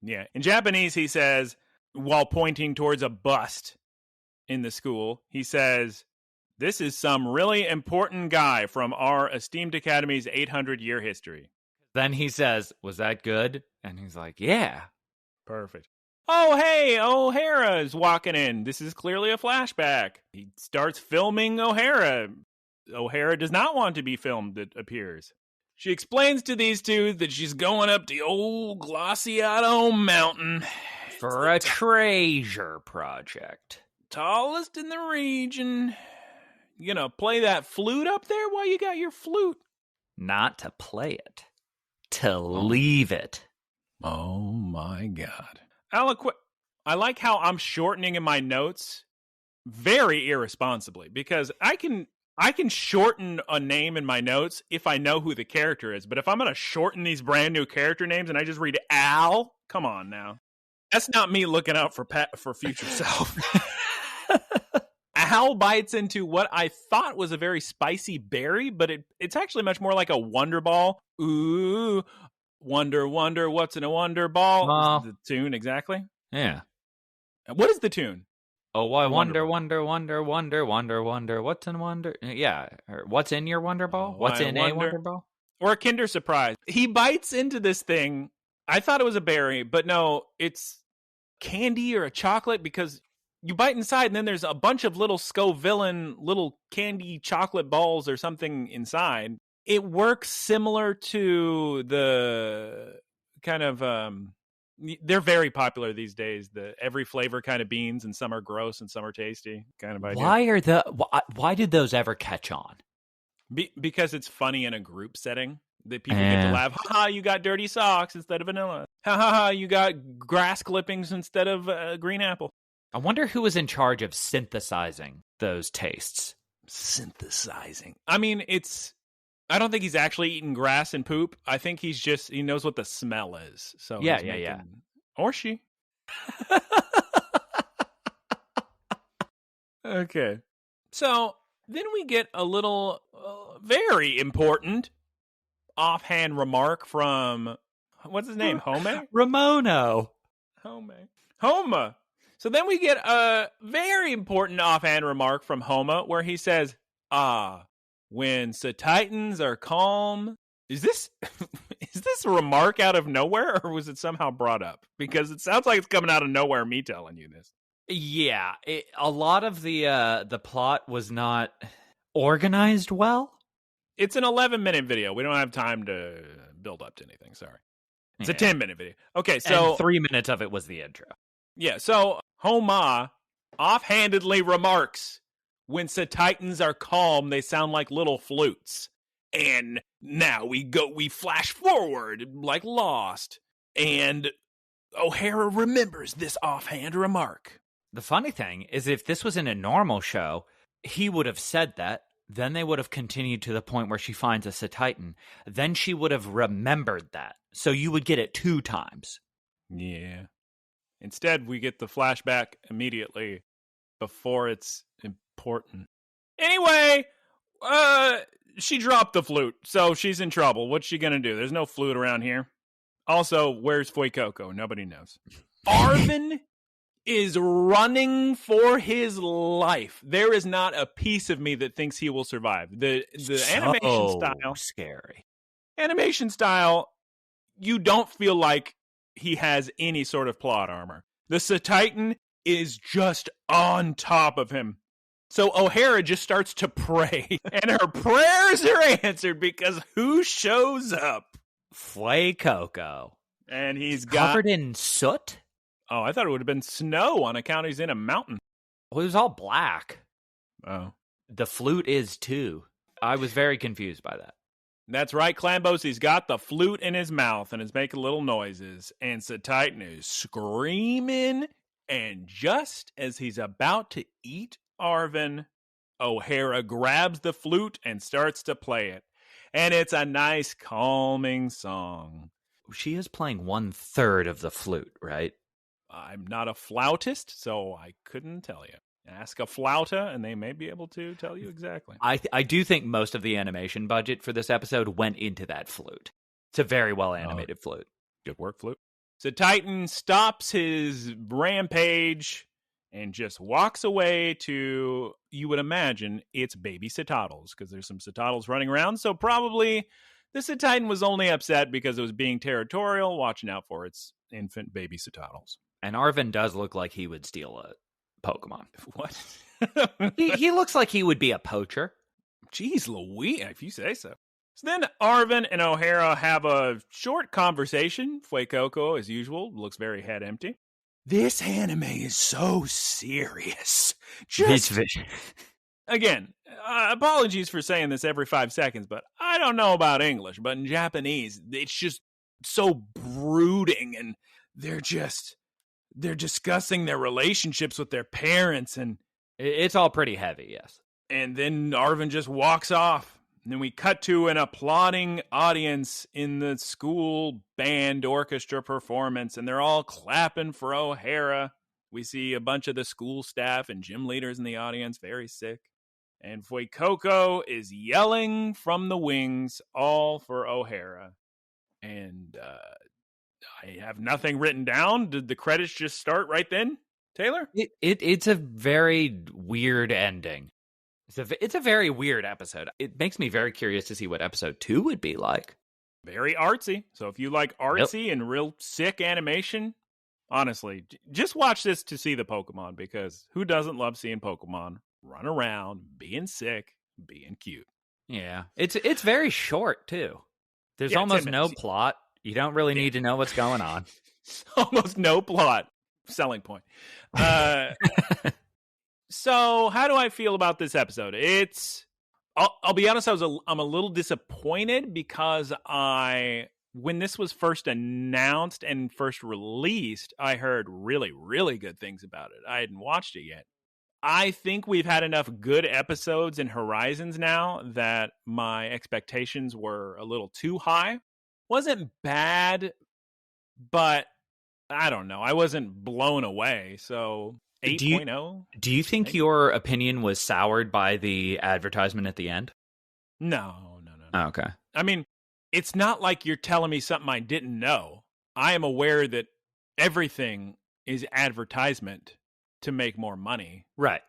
Yeah. In Japanese, he says, while pointing towards a bust in the school, he says, "This is some really important guy from our esteemed academy's 800-year history." Then he says, "Was that good?" And he's like, "Yeah." Perfect. Oh, hey, O'Hara is walking in. This is clearly a flashback. He starts filming O'Hara. O'Hara does not want to be filmed, it appears. She explains to these two that she's going up the old Glaciato Mountain. For a treasure project. Tallest in the region. You gonna play that flute up there while you got your flute? Not to play it. To leave it. Oh my God. I like how I'm shortening in my notes very irresponsibly because I can shorten a name in my notes if I know who the character is. But if I'm going to shorten these brand new character names and I just read Al, come on now. That's not me looking out for future self. Al bites into what I thought was a very spicy berry, but it's actually much more like a Wonder Ball. Ooh, wonder, what's in a Wonder Ball? Is the tune exactly? Yeah. What is the tune? Oh, I wonder, wonder, what's in Wonder? Yeah, or what's in your Wonder Ball? What's in a Wonder Ball? Or a Kinder Surprise. He bites into this thing. I thought it was a berry, but no, it's candy or a chocolate because you bite inside and then there's a bunch of little Scovillain little candy chocolate balls or something inside. It works similar to the kind of they're very popular these days. The every flavor kind of beans, and some are gross and some are tasty kind of idea. Why did those ever catch on? Because it's funny in a group setting. That people get to laugh. Ha ha! You got dirty socks instead of vanilla. Ha ha ha! You got grass clippings instead of green apple. I wonder who was in charge of synthesizing those tastes. Synthesizing. I mean, I don't think he's actually eating grass and poop. I think he knows what the smell is. So yeah. Or she. Okay. So then we get a little very important offhand remark from, what's his name? Home? Ramono. Homa. So then we get a very important offhand remark from Homa where he says, when Titans are calm. Is this a remark out of nowhere, or was it somehow brought up? Because it sounds like it's coming out of nowhere, me telling you this. Yeah, a lot of the plot was not organized well. It's an 11-minute video. We don't have time to build up to anything. Sorry. It's a 10-minute video. Okay, so... And 3 minutes of it was the intro. Yeah, so Homa offhandedly remarks, when Titans are calm, they sound like little flutes. And now we flash forward like Lost. And O'Hara remembers this offhand remark. The funny thing is, if this was in a normal show, he would have said that. Then they would have continued to the point where she finds a Titan. Then she would have remembered that. So you would get it 2 times. Yeah. Instead, we get the flashback immediately before it's important. Anyway, she dropped the flute, so she's in trouble. What's she gonna do? There's no flute around here. Also, where's Fuku? Nobody knows. Arvin is running for his life. There is not a piece of me that thinks he will survive. The animation style, scary. Animation style, you don't feel like he has any sort of plot armor. The Titan is just on top of him. So O'Hara just starts to pray, and her prayers are answered because who shows up? Fuku. And he's covered in soot? Oh, I thought it would have been snow on account he's in a mountain. Well, it was all black. Oh. The flute is too. I was very confused by that. That's right, Clambos. He's got the flute in his mouth and is making little noises. And Titan is screaming. And just as he's about to eat Arvin, O'Hara grabs the flute and starts to play it. And it's a nice, calming song. She is playing 1/3 of the flute, right? I'm not a flautist, so I couldn't tell you. Ask a flauta, and they may be able to tell you exactly. I do think most of the animation budget for this episode went into that flute. It's a very well animated flute. Good work, flute. So Titan stops his rampage and just walks away to, you would imagine, it's baby Citadels, because there's some Citadels running around. So probably the Titan was only upset because it was being territorial, watching out for its infant baby Citadels. And Arvin does look like he would steal a Pokemon. What? he looks like he would be a poacher. Jeez Louise, if you say so. So then Arvin and O'Hara have a short conversation. Fuku, as usual, looks very head empty. This anime is so serious. Again, apologies for saying this every 5 seconds, but I don't know about English, but in Japanese, it's just so brooding, and they're discussing their relationships with their parents, and it's all pretty heavy, yes. And then Arvin just walks off. And then we cut to an applauding audience in the school band orchestra performance, and they're all clapping for O'Hara. We see a bunch of the school staff and gym leaders in the audience, very sick. And Fuku is yelling from the wings, all for O'Hara. And I have nothing written down. Did the credits just start right then, Taylor? It's a very weird ending. It's a very weird episode. It makes me very curious to see what episode 2 would be like. Very artsy. So if you like artsy and real sick animation, honestly, just watch this to see the Pokemon, because who doesn't love seeing Pokemon run around, being sick, being cute? Yeah. It's very short, too. There's almost no plot. You don't really need to know what's going on. Almost no plot. Selling point. So, how do I feel about this episode? I'll be honest, I'm a little disappointed because when this was first announced and first released, I heard really, really good things about it. I hadn't watched it yet. I think we've had enough good episodes in Horizons now that my expectations were a little too high. Wasn't bad, but I don't know. I wasn't blown away. So 8.0? Do you think your opinion was soured by the advertisement at the end? No. Oh, okay. I mean, it's not like you're telling me something I didn't know. I am aware that everything is advertisement to make more money. Right.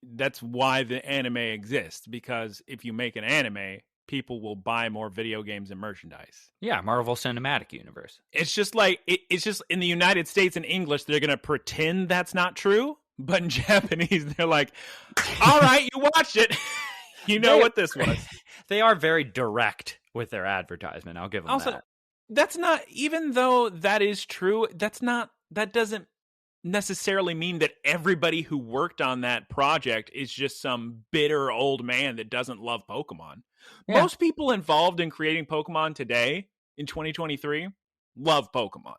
That's why the anime exists, because if you make an anime, people will buy more video games and merchandise. Yeah, Marvel Cinematic Universe. It's just like, it's just in the United States in English, they're going to pretend that's not true. But in Japanese, they're like, all right, you watched it. You know what this was. They are very direct with their advertisement. I'll give them also, that. That's not, even though that is true, that doesn't necessarily mean that everybody who worked on that project is just some bitter old man that doesn't love Pokemon. Yeah. Most people involved in creating Pokemon today in 2023 love Pokemon.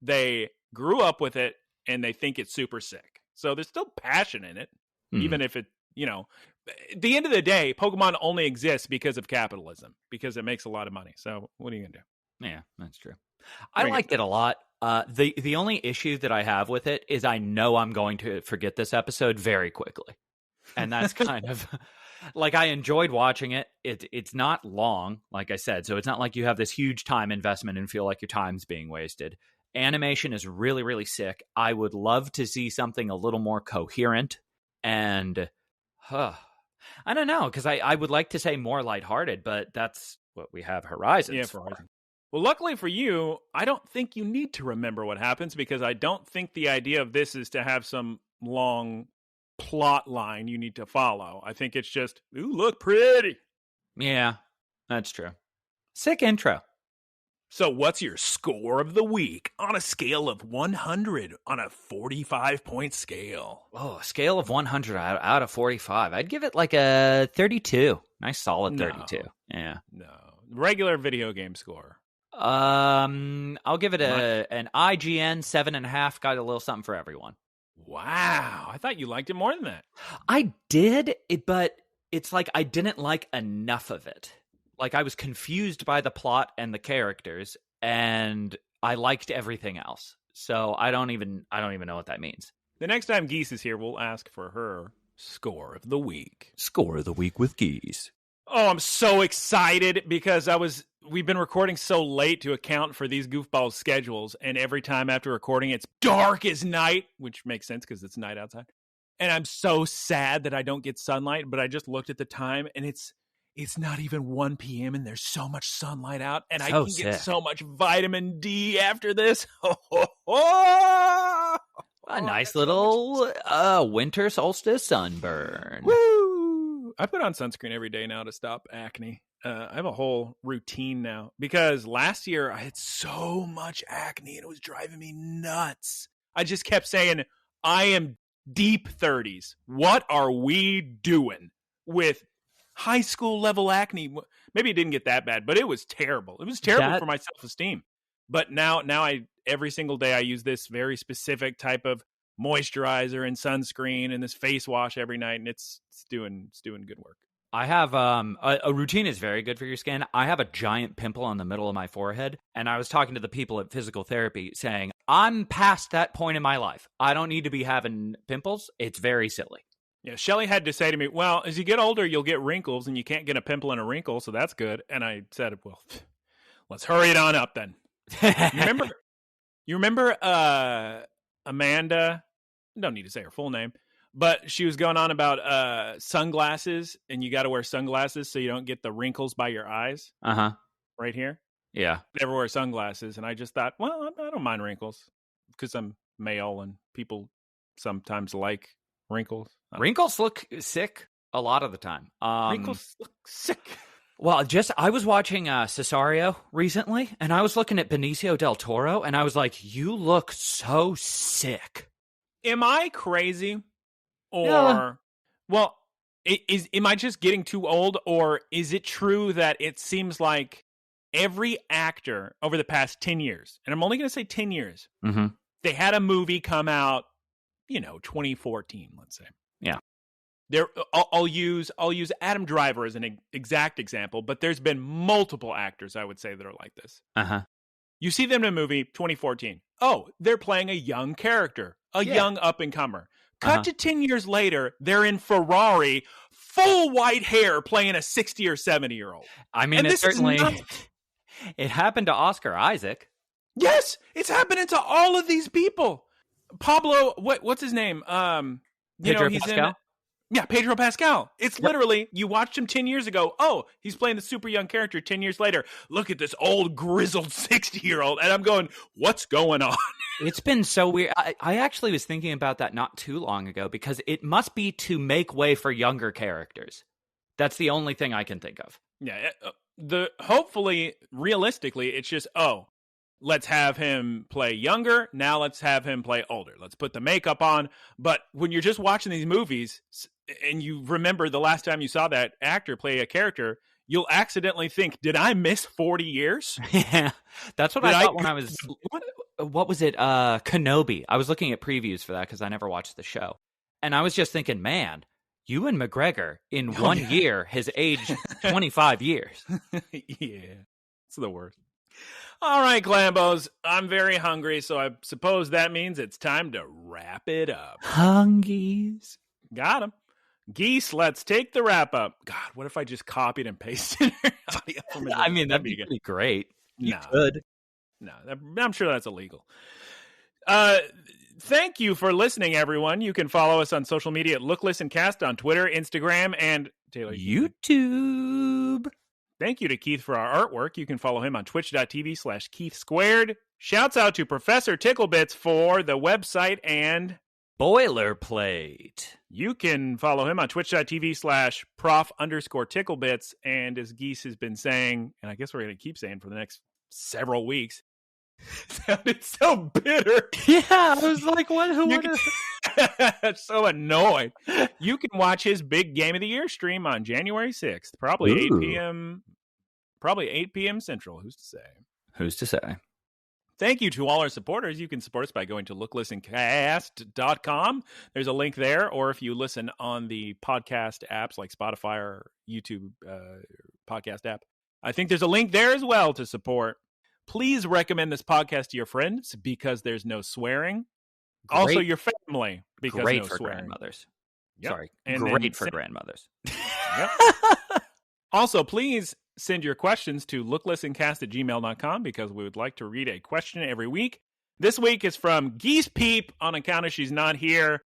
They grew up with it and they think it's super sick. So there's still passion in it, even if it, at the end of the day, Pokemon only exists because of capitalism, because it makes a lot of money. So what are you going to do? Yeah, that's true. I liked it a lot. The only issue that I have with it is I know I'm going to forget this episode very quickly. And that's kind of like, I enjoyed watching it. It's not long, like I said. So it's not like you have this huge time investment and feel like your time's being wasted. Animation is really, really sick. I would love to see something a little more coherent. And I don't know, because I would like to say more lighthearted, but that's what we have Horizons for. Well, luckily for you, I don't think you need to remember what happens, because I don't think the idea of this is to have some long plot line you need to follow. I think it's just, ooh, look pretty. Yeah, that's true. Sick intro. So what's your score of the week on a scale of 100 on a 45-point scale? Oh, a scale of 100 out of 45. I'd give it like a 32. Nice solid 32. Yeah. No. Regular video game score. I'll give it an IGN 7.5. Got a little something for everyone. Wow. I thought you liked it more than that. I did, but it's like I didn't like enough of it. Like, I was confused by the plot and the characters, and I liked everything else. So I don't even know what that means. The next time Geese is here, we'll ask for her score of the week. Score of the week with Geese. Oh, I'm so excited because we've been recording so late to account for these goofball schedules, and every time after recording, it's dark as night, which makes sense because it's night outside. And I'm so sad that I don't get sunlight, but I just looked at the time, and it's not even 1 p.m. and there's so much sunlight out, and I can get so much vitamin D after this. A nice little winter solstice sunburn. Woo! I put on sunscreen every day now to stop acne. I have a whole routine now because last year I had so much acne and it was driving me nuts. I just kept saying, I am deep 30s. What are we doing with high school level acne? Maybe it didn't get that bad, but it was terrible. It was terrible for my self-esteem. But now every single day I use this very specific type of moisturizer and sunscreen and this face wash every night, and it's doing good work. I have a routine is very good for your skin. I have a giant pimple on the middle of my forehead, and I was talking to the people at physical therapy saying, I'm past that point in my life. I don't need to be having pimples. It's very silly. Yeah, Shelly had to say to me, well, as you get older, you'll get wrinkles, and you can't get a pimple and a wrinkle, so that's good. And I said, well, let's hurry it on up then. You remember Amanda? Don't need to say her full name, but she was going on about sunglasses, and you got to wear sunglasses so you don't get the wrinkles by your eyes. Uh-huh. Right here. Yeah. Never wear sunglasses, and I just thought, well, I don't mind wrinkles because I'm male, and people sometimes like wrinkles. Wrinkles look sick a lot of the time. Wrinkles look sick. Well, I was watching Cesario recently, and I was looking at Benicio del Toro, and I was like, you look so sick. Am I crazy? Or, well, am I just getting too old? Or is it true that it seems like every actor over the past 10 years, and I'm only going to say 10 years, they had a movie come out, 2014, let's say. Yeah. I'll use Adam Driver as an exact example, but there's been multiple actors, I would say, that are like this. Uh-huh. You see them in a movie, 2014. Oh, they're playing a young character, a young up-and-comer. Cut to 10 years later, they're in Ferrari, full white hair, playing a 60 or 70-year-old. I mean, it certainly... It happened to Oscar Isaac. Yes, it's happening to all of these people. Pablo, what's his name? Pedro Pascal? Pedro Pascal. It's literally, you watched him 10 years ago. Oh, he's playing the super young character 10 years later. Look at this old, grizzled 60-year-old. And I'm going, what's going on? It's been so weird. I actually was thinking about that not too long ago because it must be to make way for younger characters. That's the only thing I can think of. Yeah. Hopefully, realistically, it's just, let's have him play younger. Now let's have him play older. Let's put the makeup on. But when you're just watching these movies and you remember the last time you saw that actor play a character, you'll accidentally think, did I miss 40 years? Yeah, that's what I thought when I was... What was it? Kenobi. I was looking at previews for that because I never watched the show. And I was just thinking, man, Ewan McGregor in 1 year has aged 25 years. Yeah, it's the worst. All right, Clambos, I'm very hungry, so I suppose that means it's time to wrap it up. Hungies. Got him. Geese, let's take the wrap up. God, what if I just copied and pasted her audio from it? I mean, that'd be pretty great. You could. No, I'm sure that's illegal. Thank you for listening, everyone. You can follow us on social media at Look, Listen, Cast on Twitter, Instagram, and Taylor, YouTube. Thank you to Keith for our artwork. You can follow him on twitch.tv/KeithSquared. Shouts out to Professor Ticklebits for the website and boilerplate. You can follow him on twitch.tv/prof_ticklebits. And as Geese has been saying, and I guess we're going to keep saying for the next several weeks, sounded so bitter. Yeah, I was like, what? Who would have? So annoyed. You can watch his big Game of the Year stream on January 6th, probably 8 p.m. Probably 8 p.m. Central. Who's to say? Who's to say? Thank you to all our supporters. You can support us by going to looklistencast.com. There's a link there, or if you listen on the podcast apps like Spotify or YouTube podcast app, I think there's a link there as well to support. Please recommend this podcast to your friends because there's no swearing. Great. Also, your family because great no for swearing. Grandmothers. Yep. Sorry, and great for grandmothers. Yep. Also, please send your questions to looklistencast@gmail.com because we would like to read a question every week. This week is from Geese Peep on account of she's not here.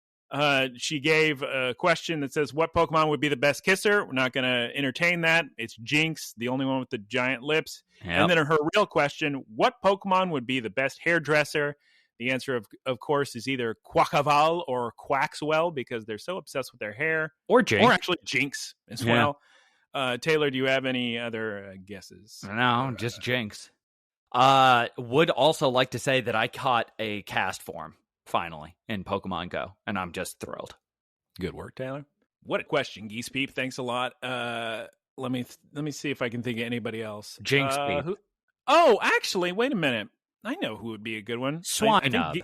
She gave a question that says, what Pokemon would be the best kisser? We're not going to entertain that. It's Jinx, the only one with the giant lips. Yep. And then her real question, what Pokemon would be the best hairdresser? The answer, of course, is either Quackval or Quaxwell because they're so obsessed with their hair. Or Jinx. Or actually Jinx as well. Taylor, do you have any other guesses? No, just Jinx. Would also like to say that I caught a cast form finally in Pokemon Go, and I'm just thrilled. Good work, Taylor. What a question, Geese Peep. Thanks a lot. Let me see if I can think of anybody else. Jinx Peep. Oh, actually, wait a minute. I know who would be a good one. Swinub.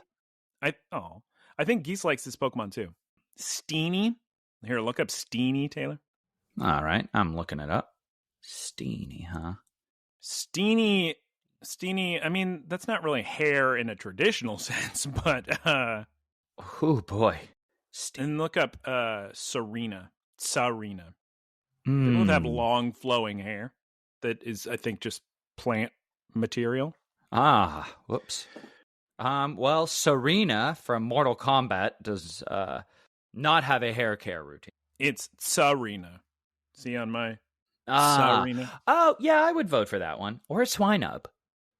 I think Geese likes this Pokemon too. Steenie. Here, look up Steenie, Taylor. All right, I'm looking it up. Steenie, huh? Steenie, I mean, that's not really hair in a traditional sense, but... oh, boy. And look up Serena. They both have long, flowing hair that is, I think, just plant material. Ah, whoops. Well, Serena from Mortal Kombat does not have a hair care routine. It's Serena. See on my Serena? Oh, yeah, I would vote for that one. Or Swinub,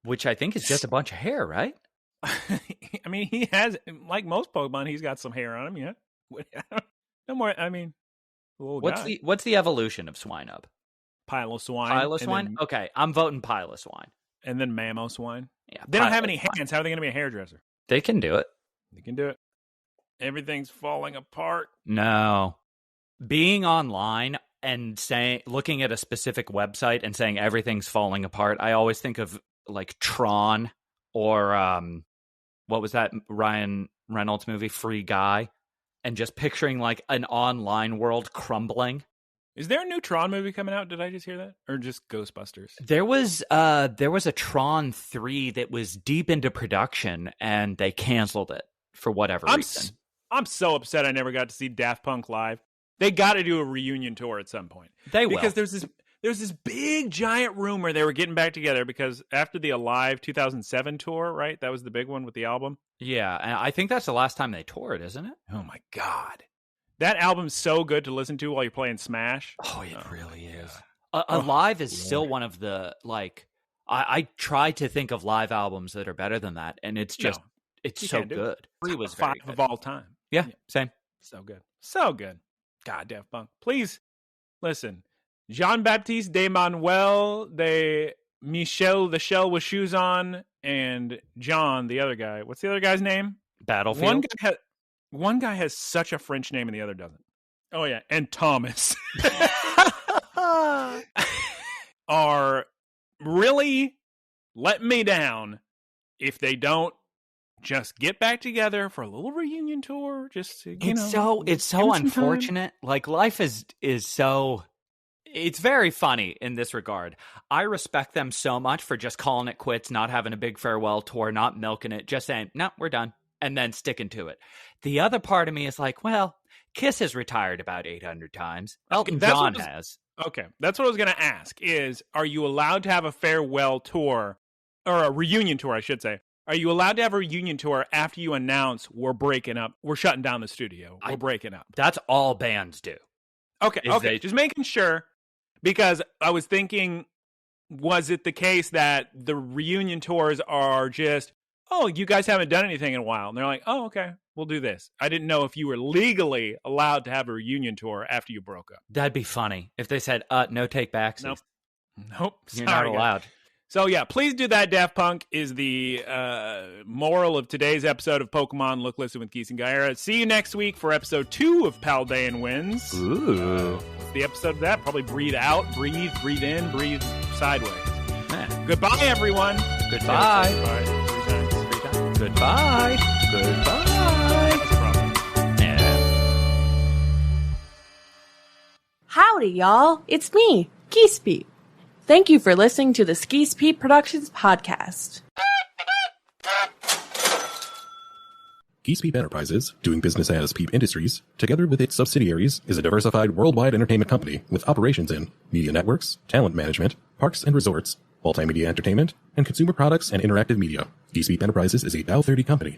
which I think is just a bunch of hair, right? I mean, he has, like most Pokemon, he's got some hair on him, yeah. No more, I mean, what's the evolution of Swinub? Piloswine. Piloswine? Okay, I'm voting Piloswine. And then Mamoswine. Yeah, they don't have any hands. How are they going to be a hairdresser? They can do it. They can do it. Everything's falling apart. No. Being online and looking at a specific website and saying everything's falling apart, I always think of like Tron or what was that Ryan Reynolds movie, Free Guy, and just picturing like an online world crumbling. Is there a new Tron movie coming out? Did I just hear that? Or just Ghostbusters? There was a Tron 3 that was deep into production, and they canceled it for whatever reason. I'm so upset I never got to see Daft Punk live. They got to do a reunion tour at some point. They will. Because there's this big, giant rumor they were getting back together because after the Alive 2007 tour, right? That was the big one with the album. Yeah, and I think that's the last time they toured, isn't it? Oh, my God. That album's so good to listen to while you're playing Smash. Oh, it really is. Alive is still one of the, like, I try to think of live albums that are better than that, and it's just, it's so good. It was 5 of all time. Yeah, same. So good. So good. God, Daft Punk. Please, listen. Jean-Baptiste de Manuel de Michel the Shell with Shoes On, and John, the other guy. What's the other guy's name? Battlefield. One guy has such a French name and the other doesn't. Oh, yeah. And Thomas are really letting me down if they don't just get back together for a little reunion tour. Just, it's so unfortunate. Like, life is so... It's very funny in this regard. I respect them so much for just calling it quits, not having a big farewell tour, not milking it, just saying, no, we're done, and then sticking to it. The other part of me is like, well, Kiss has retired about 800 times. Elton John has. Okay, that's what I was going to ask is, are you allowed to have a farewell tour, or a reunion tour, I should say? Are you allowed to have a reunion tour after you announce we're breaking up, we're shutting down the studio, we're breaking up? That's all bands do. Okay, just making sure. Because I was thinking, was it the case that the reunion tours are just, oh, you guys haven't done anything in a while? And they're like, oh, okay, we'll do this. I didn't know if you were legally allowed to have a reunion tour after you broke up. That'd be funny if they said, no take backs. Nope. You're not allowed. So, yeah, please do that. Daft Punk is the moral of today's episode of Pokemon Look, Listen with Geese Guyera. See you next week for episode 2 of Paldean Wins. Ooh. What's the episode of that? Probably breathe out, breathe in, breathe sideways. Man. Goodbye, everyone. Goodbye. Three times. Goodbye. Yeah. Howdy, y'all. It's me, Geese Pete. Thank you for listening to the Geese Pete Productions podcast. Geese Peep Enterprises, doing business as Peep Industries, together with its subsidiaries, is a diversified worldwide entertainment company with operations in media networks, talent management, parks and resorts, multimedia entertainment, and consumer products and interactive media. Geese Peep Enterprises is a Dow 30 company.